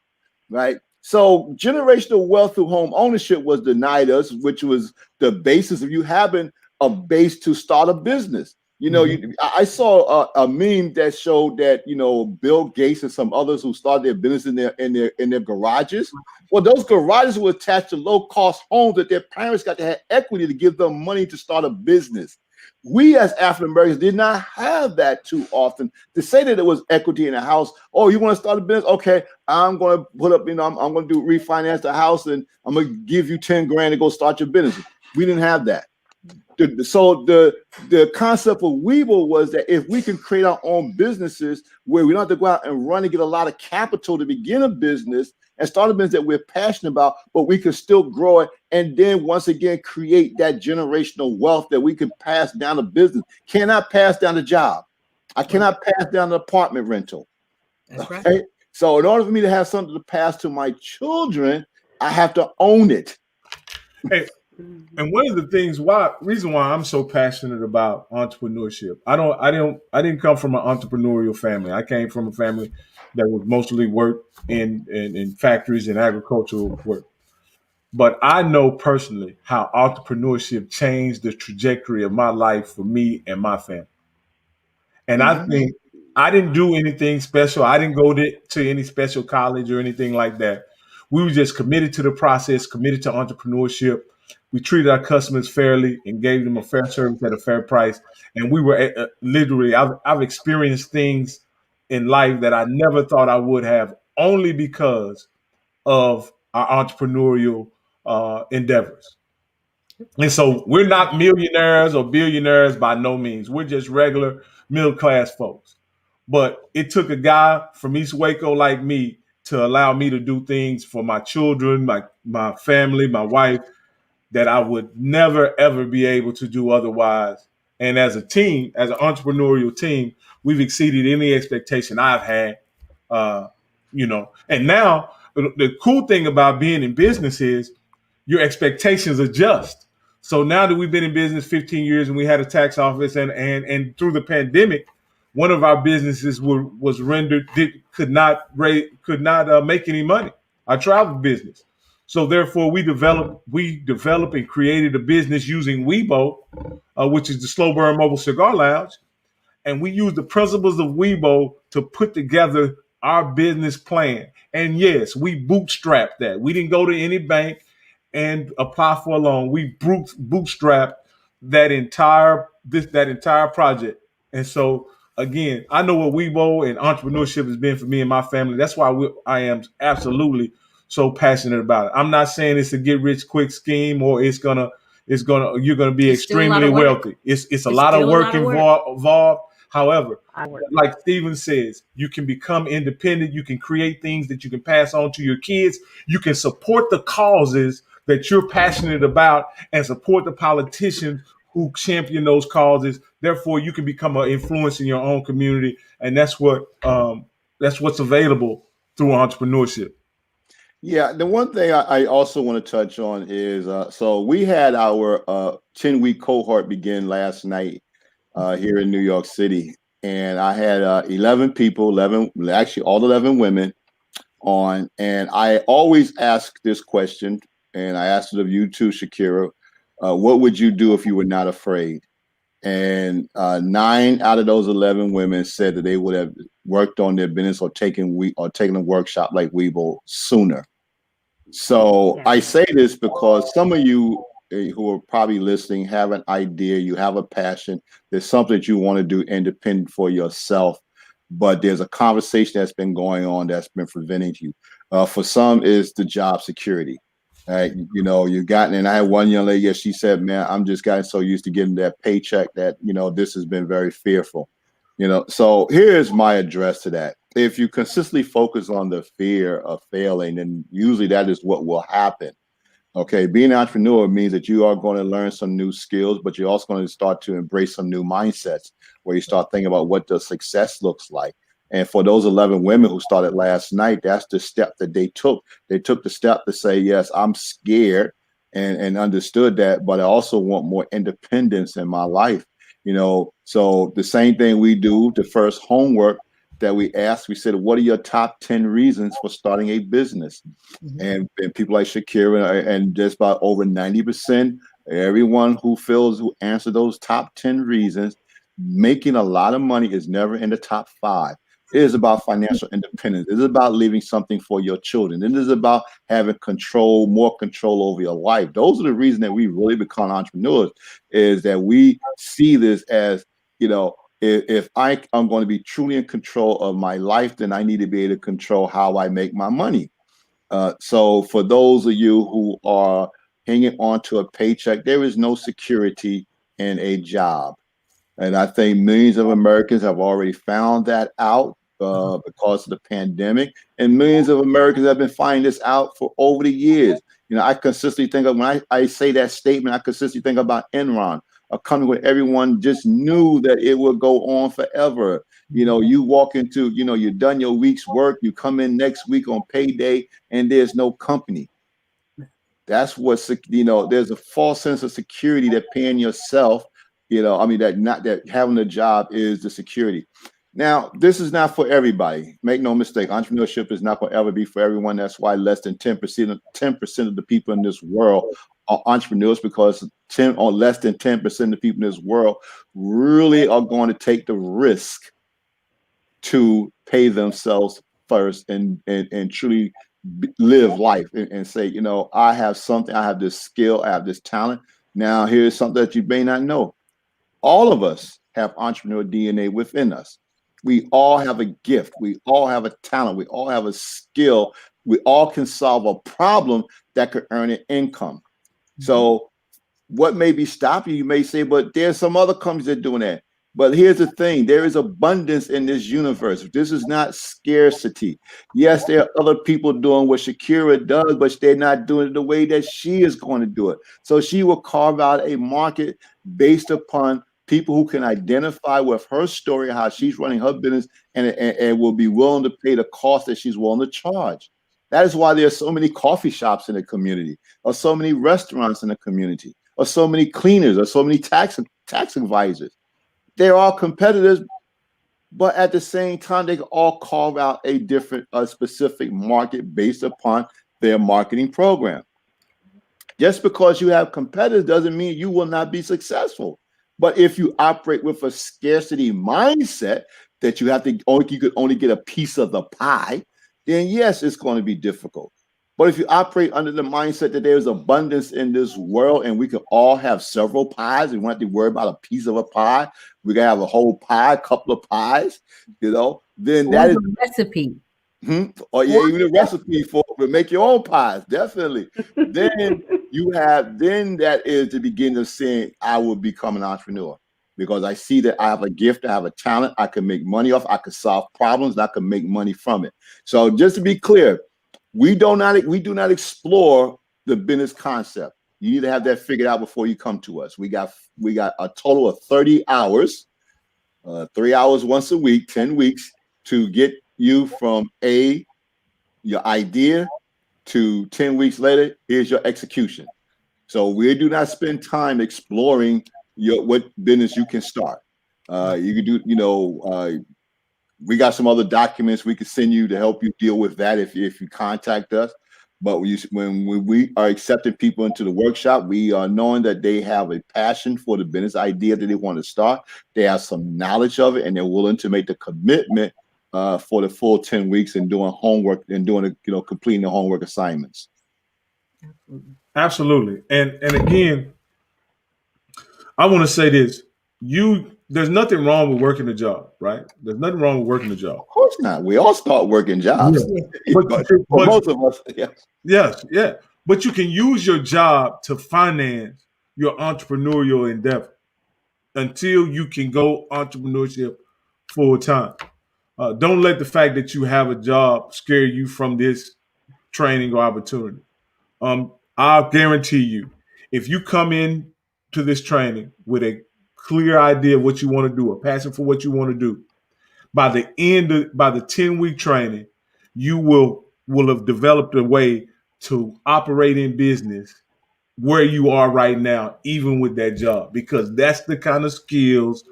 Right. So generational wealth through home ownership was denied us, which was the basis of you having a base to start a business. I saw a meme that showed that Bill Gates and some others who started their business in their garages. Well, those garages were attached to low-cost homes that their parents got to have equity to give them money to start a business. We as African Americans did not have that too often. To say that it was equity in a house, oh, you want to start a business? Okay, I'm going to put up, I'm going to refinance the house, and I'm going to give you $10,000 to go start your business. We didn't have that. So the concept of WIBO was that if we can create our own businesses where we don't have to go out and run and get a lot of capital to begin a business and start a business that we're passionate about, but we can still grow it, and then once again create that generational wealth that we can pass down a business. Cannot pass down a job. I cannot pass down an apartment rental. That's right. Okay? So in order for me to have something to pass to my children, I have to own it. Hey, And one of the things reason why I'm so passionate about entrepreneurship, I didn't come from an entrepreneurial family. I came from a family that was mostly work in factories and agricultural work. But I know personally how entrepreneurship changed the trajectory of my life for me and my family. And I Mhm. think I didn't do anything special. I didn't go to any special college or anything like that. We were just committed to the process, committed to entrepreneurship. We treated our customers fairly and gave them a fair service at a fair price. And we were literally, I've experienced things in life that I never thought I would have, only because of our entrepreneurial endeavors. And so we're not millionaires or billionaires by no means. We're just regular middle class folks. But it took a guy from East Waco like me to allow me to do things for my children, my family, my wife, that I would never ever be able to do otherwise. And as a team, as an entrepreneurial team, we've exceeded any expectation I've had. Uh, and now the cool thing about being in business is your expectations adjust. So now that we've been in business 15 years and we had a tax office and through the pandemic, one of our businesses was rendered could not make any money. Our travel business. So therefore, we developed and created a business using WIBO, which is the Slow Burn Mobile Cigar Lounge, and we use the principles of WIBO to put together our business plan. And yes, we bootstrapped that. We didn't go to any bank and apply for a loan. We bootstrapped that entire project. And so again, I know what WIBO and entrepreneurship has been for me and my family. That's why I am absolutely so passionate about it. I'm not saying it's a get rich quick scheme or you're gonna be It's still a lot extremely of work. wealthy. It's a It's lot of still a work lot of work. involved. However, I work. like Steven says, you can become independent. You can create things that you can pass on to your kids. You can support the causes that you're passionate about and support the politicians who champion those causes. Therefore, you can become an influence in your own community, and that's what's available through entrepreneurship. Yeah, the one thing I also want to touch on is so we had our 10-week cohort begin last night here in New York City. And I had 11 people, actually all 11 women on. And I always ask this question, and I asked it of you too, Shakira. What would you do if you were not afraid? And 9 out of those 11 women said that they would have worked on their business or taken a workshop like Weibo sooner. So I say this because some of you who are probably listening have an idea, you have a passion, there's something that you want to do independent for yourself, but there's a conversation that's been going on that's been preventing you. For some, is the job security. Right? And I had one young lady, she said, man, I'm just gotten so used to getting that paycheck that, this has been very fearful. So here's my address to that. If you consistently focus on the fear of failing, then usually that is what will happen. Okay, being an entrepreneur means that you are going to learn some new skills, but you're also going to start to embrace some new mindsets where you start thinking about what the success looks like. And for those 11 women who started last night, that's the step that they took. They took the step to say, yes, I'm scared and understood that, but I also want more independence in my life. So the same thing we do, the first homework that we asked, we said, what are your top 10 reasons for starting a business? And people like Shakira and just about over 90%, everyone who answered those top 10 reasons, making a lot of money is never in the top 5. It is about financial independence. It is about leaving something for your children. It is about having more control over your life. Those are the reasons that we really become entrepreneurs, is that we see this as, if I'm going to be truly in control of my life, then I need to be able to control how I make my money. So for those of you who are hanging on to a paycheck, there is no security in a job. And I think millions of Americans have already found that out because of the pandemic. And millions of Americans have been finding this out for over the years. I consistently think of, when I say that statement, I consistently think about Enron, a company where everyone just knew that it would go on forever. You walk into, you've done your week's work, you come in next week on payday, and there's no company. That's what, there's a false sense of security that paying yourself, that having a job is the security. Now, this is not for everybody. Make no mistake, entrepreneurship is not going to ever be for everyone. That's why less than 10% of the people in this world are entrepreneurs, because 10 or less than 10% of the people in this world really are going to take the risk to pay themselves first and truly live life and say, I have something, I have this skill, I have this talent. Now, here's something that you may not know. All of us have entrepreneur DNA within us. We all have a gift. We all have a talent. We all have a skill. We all can solve a problem that could earn an income. So what may be stopping you, you may say, but there's some other companies that are doing that. But here's the thing, there is abundance in this universe. This is not scarcity. Yes, there are other people doing what Shakira does, but they're not doing it the way that she is going to do it. So she will carve out a market based upon people who can identify with her story, how she's running her business, and will be willing to pay the cost that she's willing to charge. That is why there are so many coffee shops in the community, or so many restaurants in the community, or so many cleaners, or so many tax advisors. They're all competitors, but at the same time, they can all carve out a specific market based upon their marketing program. Just because you have competitors doesn't mean you will not be successful. But if you operate with a scarcity mindset that you could only get a piece of the pie, then yes, it's going to be difficult. But if you operate under the mindset that there's abundance in this world and we can all have several pies, we don't have to worry about a piece of a pie, we can have a whole pie, a couple of pies, then that is a recipe. Or yeah, even a recipe for it, but make your own pies, definitely. Then that is the beginning of saying, I will become an entrepreneur, because I see that I have a gift, I have a talent, I can make money off, I can solve problems, and I can make money from it. So just to be clear, we do not explore the business concept. You need to have that figured out before you come to us. We got a total of 30 hours, 3 hours once a week, 10 weeks to get you from your idea to 10 weeks later, here's your execution. So we do not spend time exploring what business you can start. You can do, we got some other documents we can send you to help you deal with that if you contact us. But when we are accepting people into the workshop, we are knowing that they have a passion for the business idea that they want to start. They have some knowledge of it, and they're willing to make the commitment for the full 10 weeks and doing homework and completing the homework assignments. Absolutely. And again, I want to say this. There's nothing wrong with working a job, right? There's nothing wrong with working a job. Of course not. We all start working jobs. Yeah. but most of us, yes. Yes, yeah. But you can use your job to finance your entrepreneurial endeavor until you can go entrepreneurship full time. Don't let the fact that you have a job scare you from this training or opportunity. I'll guarantee you, if you come in to this training with a clear idea of what you want to do, a passion for what you want to do, by the 10-week training, you will have developed a way to operate in business where you are right now, even with that job, because that's the kind of skills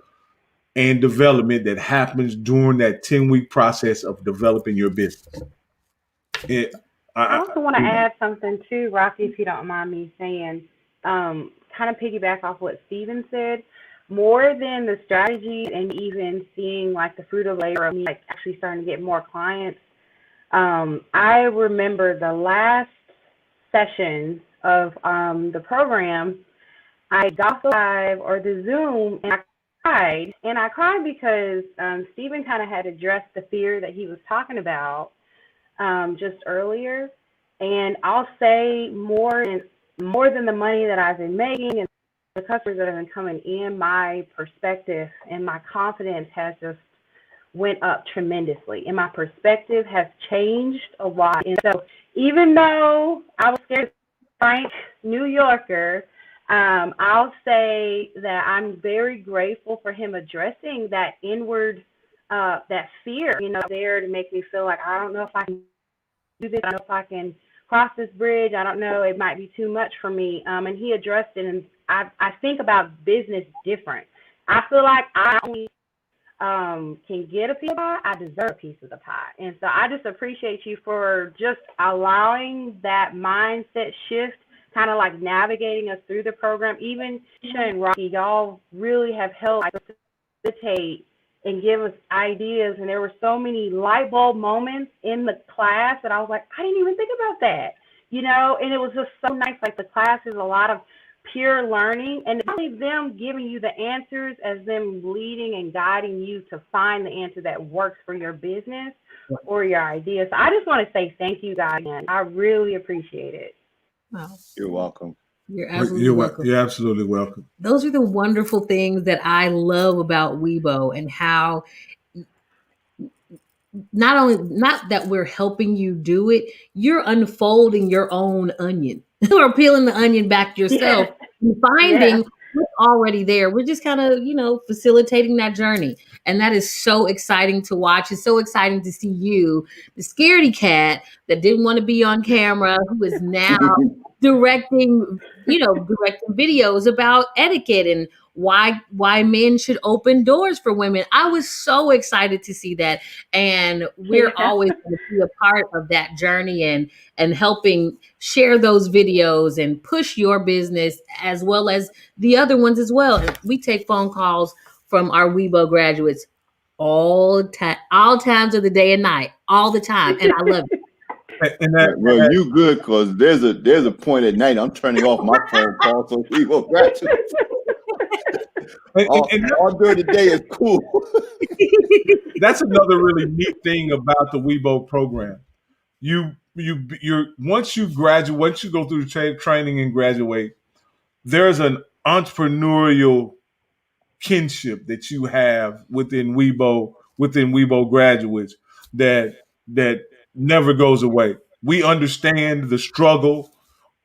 and development that happens during that 10-week process of developing your business. I also want to add something too, Rocky, if you don't mind me saying, kind of piggyback off what Steven said. More than the strategy and even seeing like the fruit of labor of me like actually starting to get more clients. I remember the last session of the program, I got the live or the Zoom and I cried because Steven kind of had addressed the fear that he was talking about just earlier. And I'll say more than the money that I've been making and the customers that have been coming in, my perspective and my confidence has just went up tremendously. And my perspective has changed a lot. And so even though I was scared, Frank, New Yorker, I'll say that I'm very grateful for him addressing that inward, that fear, there to make me feel like, I don't know if I can do this. I don't know if I can cross this bridge. I don't know. It might be too much for me. And he addressed it. And I think about business different. I feel like I only can get a piece of the pie, I deserve a piece of the pie. And so I just appreciate you for just allowing that mindset shift, kind of like navigating us through the program. Even Tisha and Rocky, y'all really have helped facilitate and give us ideas. And there were so many light bulb moments in the class that I was like, I didn't even think about that, you know? And it was just so nice. Like the class is a lot of pure learning, and not only them giving you the answers as them leading and guiding you to find the answer that works for your business or your idea. So I just want to say thank you guys again. I really appreciate it. Wow. You're welcome. You're absolutely welcome. You're absolutely welcome. Those are the wonderful things that I love about WIBO, and how not that we're helping you do it, you're unfolding your own onion or peeling the onion back yourself and finding what's already there. We're just kind of, facilitating that journey. And that is so exciting to watch. It's so exciting to see you, the scaredy cat that didn't want to be on camera, who is now directing videos about etiquette and why men should open doors for women. I was so excited to see that. And we're always going to be a part of that journey and helping share those videos and push your business as well as the other ones as well. We take phone calls from our WIBO graduates all times of the day and night, all the time. And I love it. Well, you good, because there's a point at night I'm turning off my phone call so people graduate. All during the day is cool. That's another really neat thing about the WIBO program. You're once you go through the training and graduate, there's an entrepreneurial kinship that you have within WIBO graduates that never goes away. We understand the struggle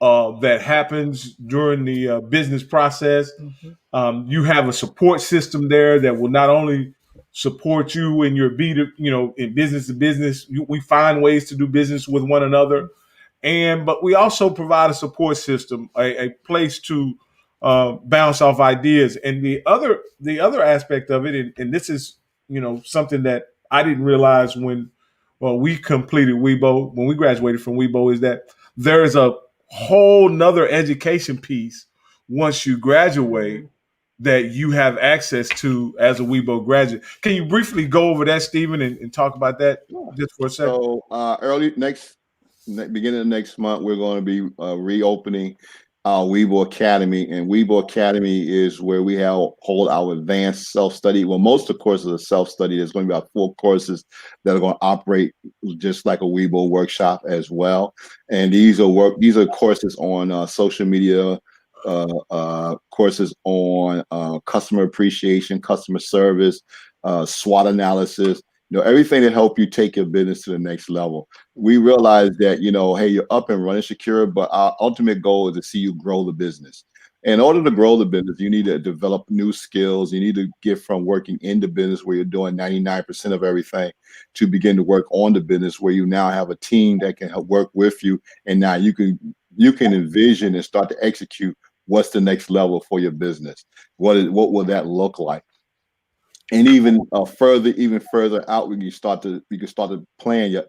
that happens during the business process. Mm-hmm. You have a support system there that will not only support you in your in business to business. We find ways to do business with one another, but we also provide a support system, a place to bounce off ideas. And the other aspect of it, and this is something that I didn't realize when we completed WIBO, when we graduated from WIBO, is that there's a whole nother education piece once you graduate that you have access to as a WIBO graduate. Can you briefly go over that, Stephen, and talk about that just for a second? So beginning of next month, we're going to be reopening our WIBO Academy, and WIBO Academy is where we hold our advanced self-study. Well, most of the courses are self-study. There's going to be about 4 courses that are going to operate just like a WIBO workshop as well. And these are courses on social media, courses on customer appreciation, customer service, SWOT analysis, everything to help you take your business to the next level. We realize that, hey, you're up and running, Shakira, but our ultimate goal is to see you grow the business. In order to grow the business, you need to develop new skills. You need to get from working in the business where you're doing 99% of everything to begin to work on the business where you now have a team that can help work with you. And now you can envision and start to execute what's the next level for your business. What will that look like? And even further out, we can start to plan your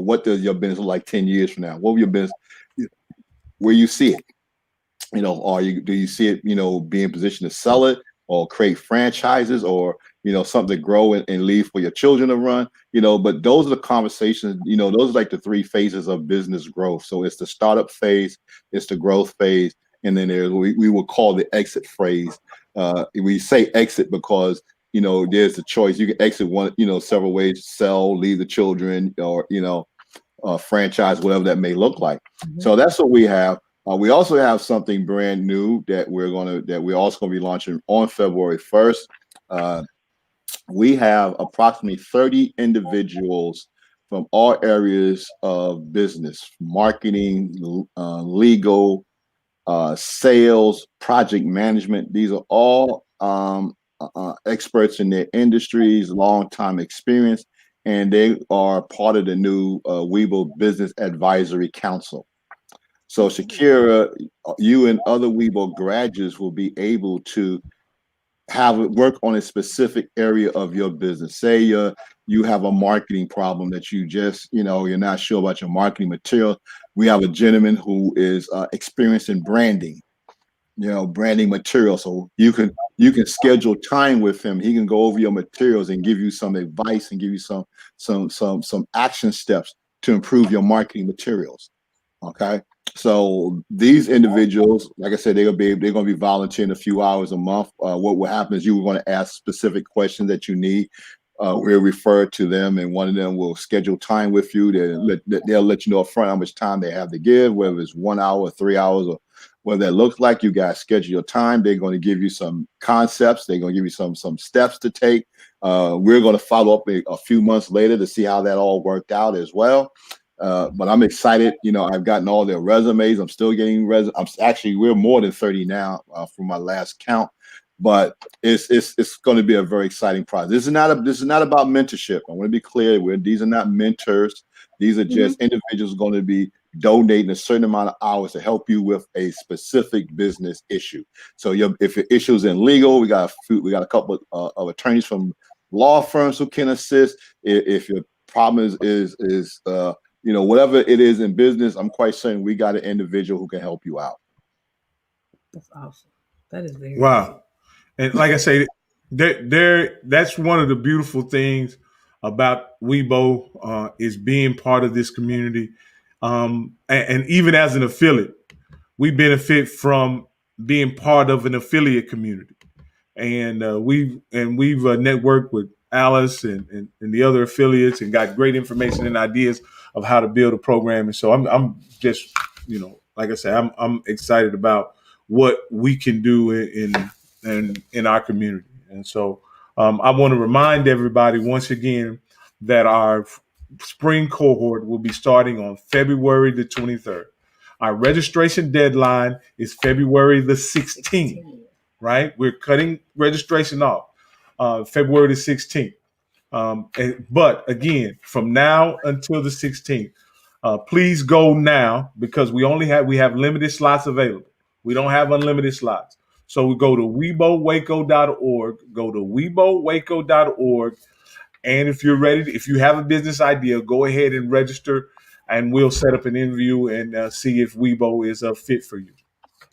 what does your business look like 10 years from now? What will your business, where you see it? Do you see it, be in position to sell it or create franchises or, something to grow and leave for your children to run, but those are the conversations, those are like the 3 phases of business growth. So it's the startup phase, it's the growth phase, and then there's we would call the exit phase. We say exit because there's the choice. You can exit one, several ways: sell, leave the children, or franchise, whatever that may look like. Mm-hmm. So that's what we have. We also have something brand new that we're also going to be launching on February 1st. We have approximately 30 individuals from all areas of business: marketing, legal, sales, project management. These are all experts in their industries, long time experience, and they are part of the new WIBO Business Advisory Council. So Shakira, you and other WIBO graduates will be able to have it work on a specific area of your business. Say you have a marketing problem that you just, you're not sure about your marketing material. We have a gentleman who is experienced in branding, branding material. So you can schedule time with him. He can go over your materials and give you some advice and give you some action steps to improve your marketing materials. Okay. So these individuals, like I said, they're going to be volunteering a few hours a month. What will happen is you are going to ask specific questions that you need. We'll refer to them, and one of them will schedule time with you. They'll let you know up front how much time they have to give, whether it's 1 hour or 3 hours or what that looks like. You guys schedule your time. They're going to give you some concepts. They're going to give you some steps to take. We're going to follow up a few months later to see how that all worked out as well. But I'm excited. I've gotten all their resumes. I'm still getting we're more than 30 now from my last count. But it's going to be a very exciting process. This is not about mentorship. I want to be clear. These are not mentors. These are just individuals going to be donating a certain amount of hours to help you with a specific business issue. So if your issue is in legal, we got a couple of attorneys from law firms who can assist. If your problem is whatever it is in business, I'm quite certain we got an individual who can help you out. That's awesome. That is very Wow. awesome. And like I say, that's one of the beautiful things about WIBO is being part of this community. And even as an affiliate, we benefit from being part of an affiliate community. And we've networked with Alice and the other affiliates and got great information and ideas of how to build a program. And so I'm just, like I said, I'm excited about what we can do in our community. And so I want to remind everybody once again that our spring cohort will be starting on February the 23rd. Our registration deadline is February the 16th, right? We're cutting registration off February the 16th. But again, from now until the 16th, please go now because we have limited slots available. We don't have unlimited slots. So we go to WIBOWaco.org, go to WIBOWaco.org. And if you're ready, if you have a business idea, go ahead and register and we'll set up an interview and see if WIBO is a fit for you.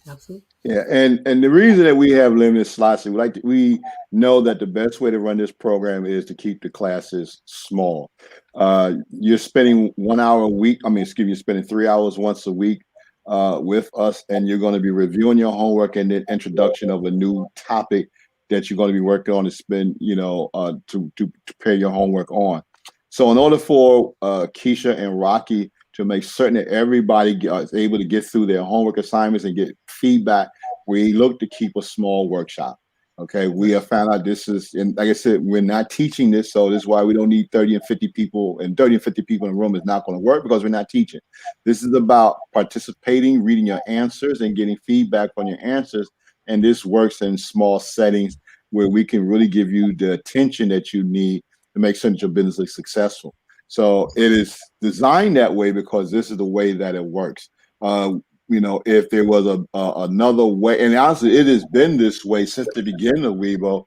Absolutely. Yeah, and the reason that we have limited slots, we know that the best way to run this program is to keep the classes small. You're spending 1 hour a week. You're spending 3 hours once a week with us, and you're going to be reviewing your homework and then introduction of a new topic that you're going to be working on to spend, to prepare your homework on. So in order for Keisha and Rocky to make certain that everybody is able to get through their homework assignments and get feedback, we look to keep a small workshop. Okay, we have found out this is, and like I said, we're not teaching this, so this is why we don't need 30 and 50 people, and 30 and 50 people in a room is not going to work because we're not teaching. This is about participating, reading your answers, and getting feedback on your answers, and this works in small settings where we can really give you the attention that you need to make sure that your business is successful. So it is designed that way because this is the way that it works. If there was another way, and honestly, it has been this way since the beginning of WIBO.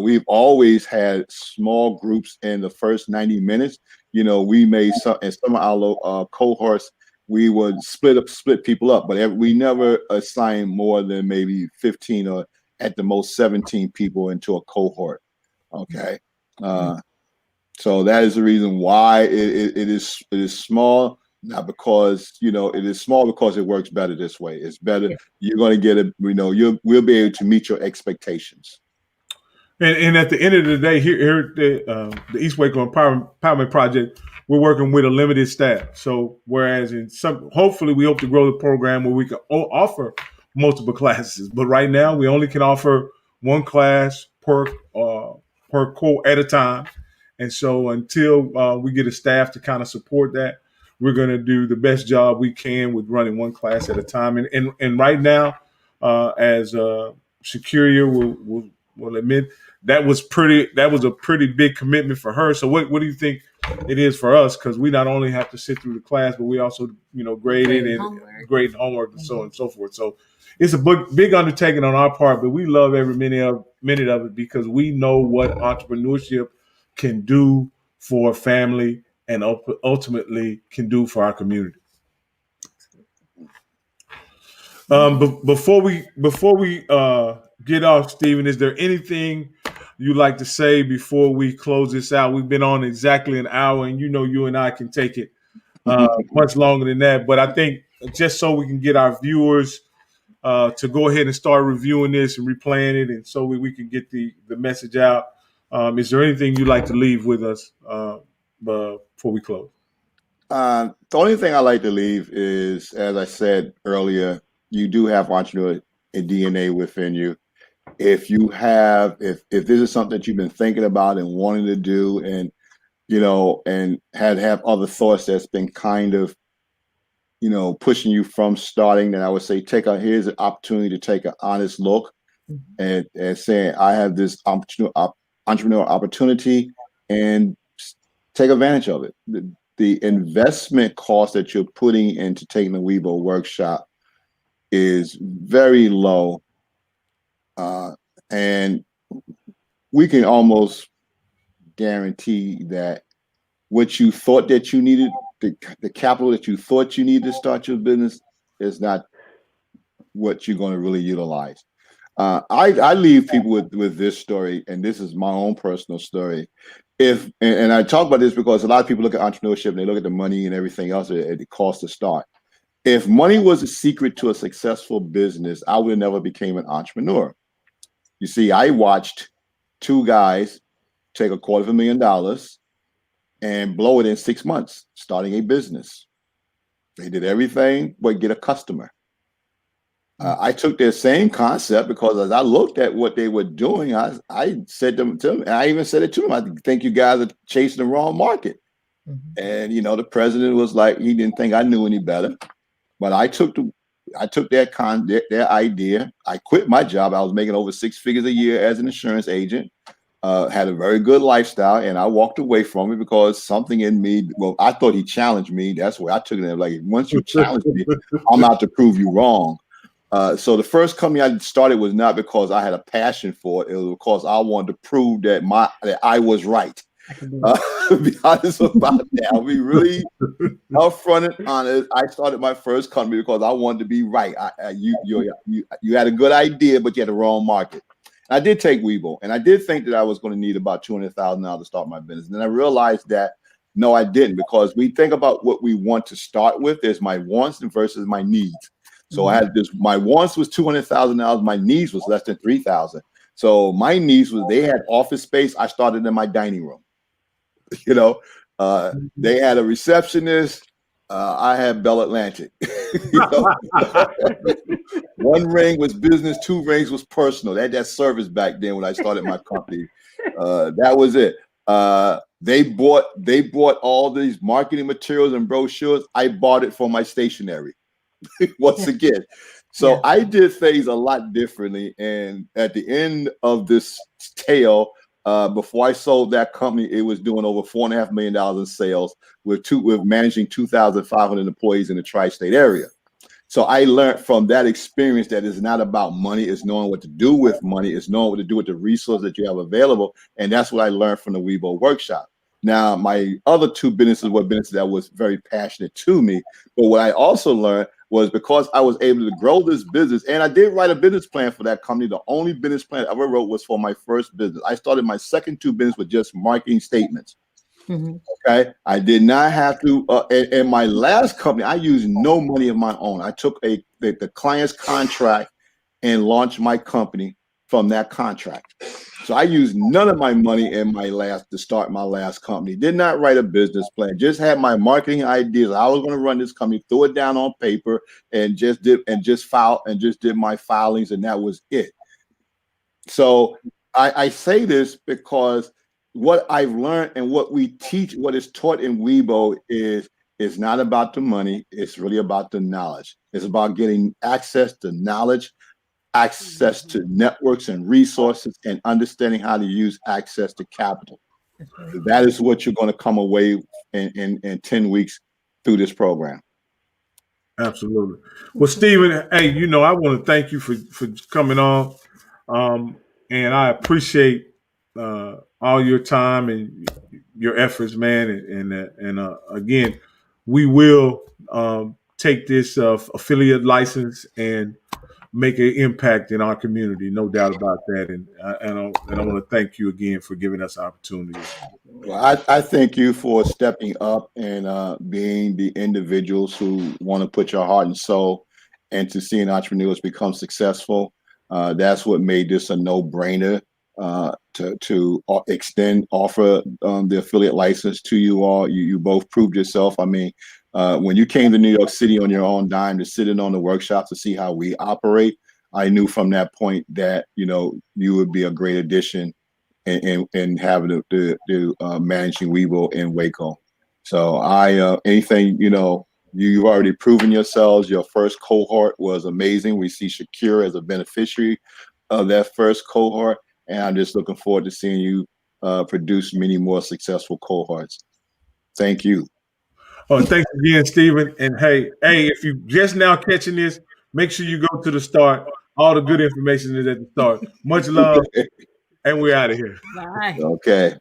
We've always had small groups in the first 90 minutes. We made some of our cohorts, we would split people up, but we never assigned more than maybe 15 or at the most 17 people into a cohort. Okay. So that is the reason why it is small, not because, it is small because it works better this way. It's better. Yeah. You're going to get it, we'll be able to meet your expectations. And at the end of the day, here at the East Waco Empowerment Project, we're working with a limited staff. So whereas hopefully we hope to grow the program where we can offer multiple classes. But right now we only can offer one class per cohort at a time. And so until we get a staff to kind of support that, we're going to do the best job we can with running one class at a time. And right now, as Shakuria will admit, that was a pretty big commitment for her. So what do you think it is for us? Because we not only have to sit through the class, but we also, grade it and grade homework and so on and so forth. So it's a big undertaking on our part, but we love every minute of it because we know what entrepreneurship can do for a family and ultimately can do for our community. But before we get off, Stephen, is there anything you'd like to say before we close this out? We've been on exactly an hour, and you and I can take it much longer than that. But I think just so we can get our viewers to go ahead and start reviewing this and replaying it, and so we can get the message out. Is there anything you'd like to leave with us before we close? The only thing I like to leave is, as I said earlier, you do have entrepreneur DNA within you. If this is something that you've been thinking about and wanting to do, and and have other thoughts that's been kind of pushing you from starting, then I would say here's an opportunity to take an honest look and saying, I have this entrepreneur opportunity, and take advantage of it. The investment cost that you're putting into taking the WIBO workshop is very low. And we can almost guarantee that what you thought that you needed, the capital that you thought you needed to start your business, is not what you're going to really utilize. I leave people with this story, and this is my own personal story. And I talk about this because a lot of people look at entrepreneurship and they look at the money and everything else at the cost to start. If money was a secret to a successful business, I would have never became an entrepreneur. You see, I watched two guys take $250,000 and blow it in 6 months, starting a business. They did everything but get a customer. I took their same concept because as I looked at what they were doing, I said to them, and I even said it to them, I think you guys are chasing the wrong market. And, the president was like, he didn't think I knew any better. But I took their idea. I quit my job. I was making over 6 figures a year as an insurance agent, had a very good lifestyle, and I walked away from it because something in me, I thought he challenged me. That's where I took it. Like, once you challenge me, I'm out to prove you wrong. So the first company I started was not because I had a passion for it. It was because I wanted to prove that I was right. Be honest about that. I'll be really upfront and honest. I started my first company because I wanted to be right. You had a good idea, but you had the wrong market. I did take WIBO, and I did think that I was going to need about $200,000 to start my business. And then I realized that no, I didn't, because we think about what we want to start with. There's my wants versus my needs. So I had this. My wants was $200,000. My needs was less than $3,000. So my needs was they had office space. I started in my dining room. They had a receptionist. I had Bell Atlantic. One ring was business, 2 rings was personal. They had that service back then when I started my company. That was it. They bought all these marketing materials and brochures. I bought it for my stationery. Once again. So I did things a lot differently. And at the end of this tale, before I sold that company, it was doing over $4.5 million in sales with managing 2,500 employees in the tri-state area. So I learned from that experience that it's not about money. It's knowing what to do with money. It's knowing what to do with the resources that you have available. And that's what I learned from the WIBO workshop. Now, my other 2 businesses were businesses that was very passionate to me. But what I also learned was because I was able to grow this business, and I did write a business plan for that company. The only business plan I ever wrote was for my first business. I started my second 2 business with just marketing statements. Okay, I did not have to. In my last company, I used no money of my own. I took the client's contract and launched my company from that contract. So I used none of my money to start my last company. Did not write a business plan. Just had my marketing ideas. I was going to run this company, threw it down on paper, and just did my filings, and that was it. So I say this because what I've learned and what we teach, what is taught in WIBO is not about the money. It's really about the knowledge. It's about getting access to knowledge access to networks and resources, and understanding how to use access to capital. That is what you're going to come away in 10 weeks through this program. Absolutely. Well, Stephen, hey, I want to thank you for coming on, and I appreciate all your time and your efforts, man. And again, we will take this affiliate license and make an impact in our community, no doubt about that. And I want to thank you again for giving us opportunity. Well, I thank you for stepping up and being the individuals who want to put your heart and soul into seeing entrepreneurs become successful. That's what made this a no-brainer to offer the affiliate license to you all. You both proved yourself. I mean, when you came to New York City on your own dime to sit in on the workshop to see how we operate, I knew from that point that you would be a great addition and having the managing Weibo in Waco. So anything, you've already proven yourselves. Your first cohort was amazing. We see Shakira as a beneficiary of that first cohort. And I'm just looking forward to seeing you produce many more successful cohorts. Thank you. Oh, thanks again, Stephen. And hey, if you just now catching this, make sure you go to the start. All the good information is at the start. Much love. And we're out of here. Bye. Okay.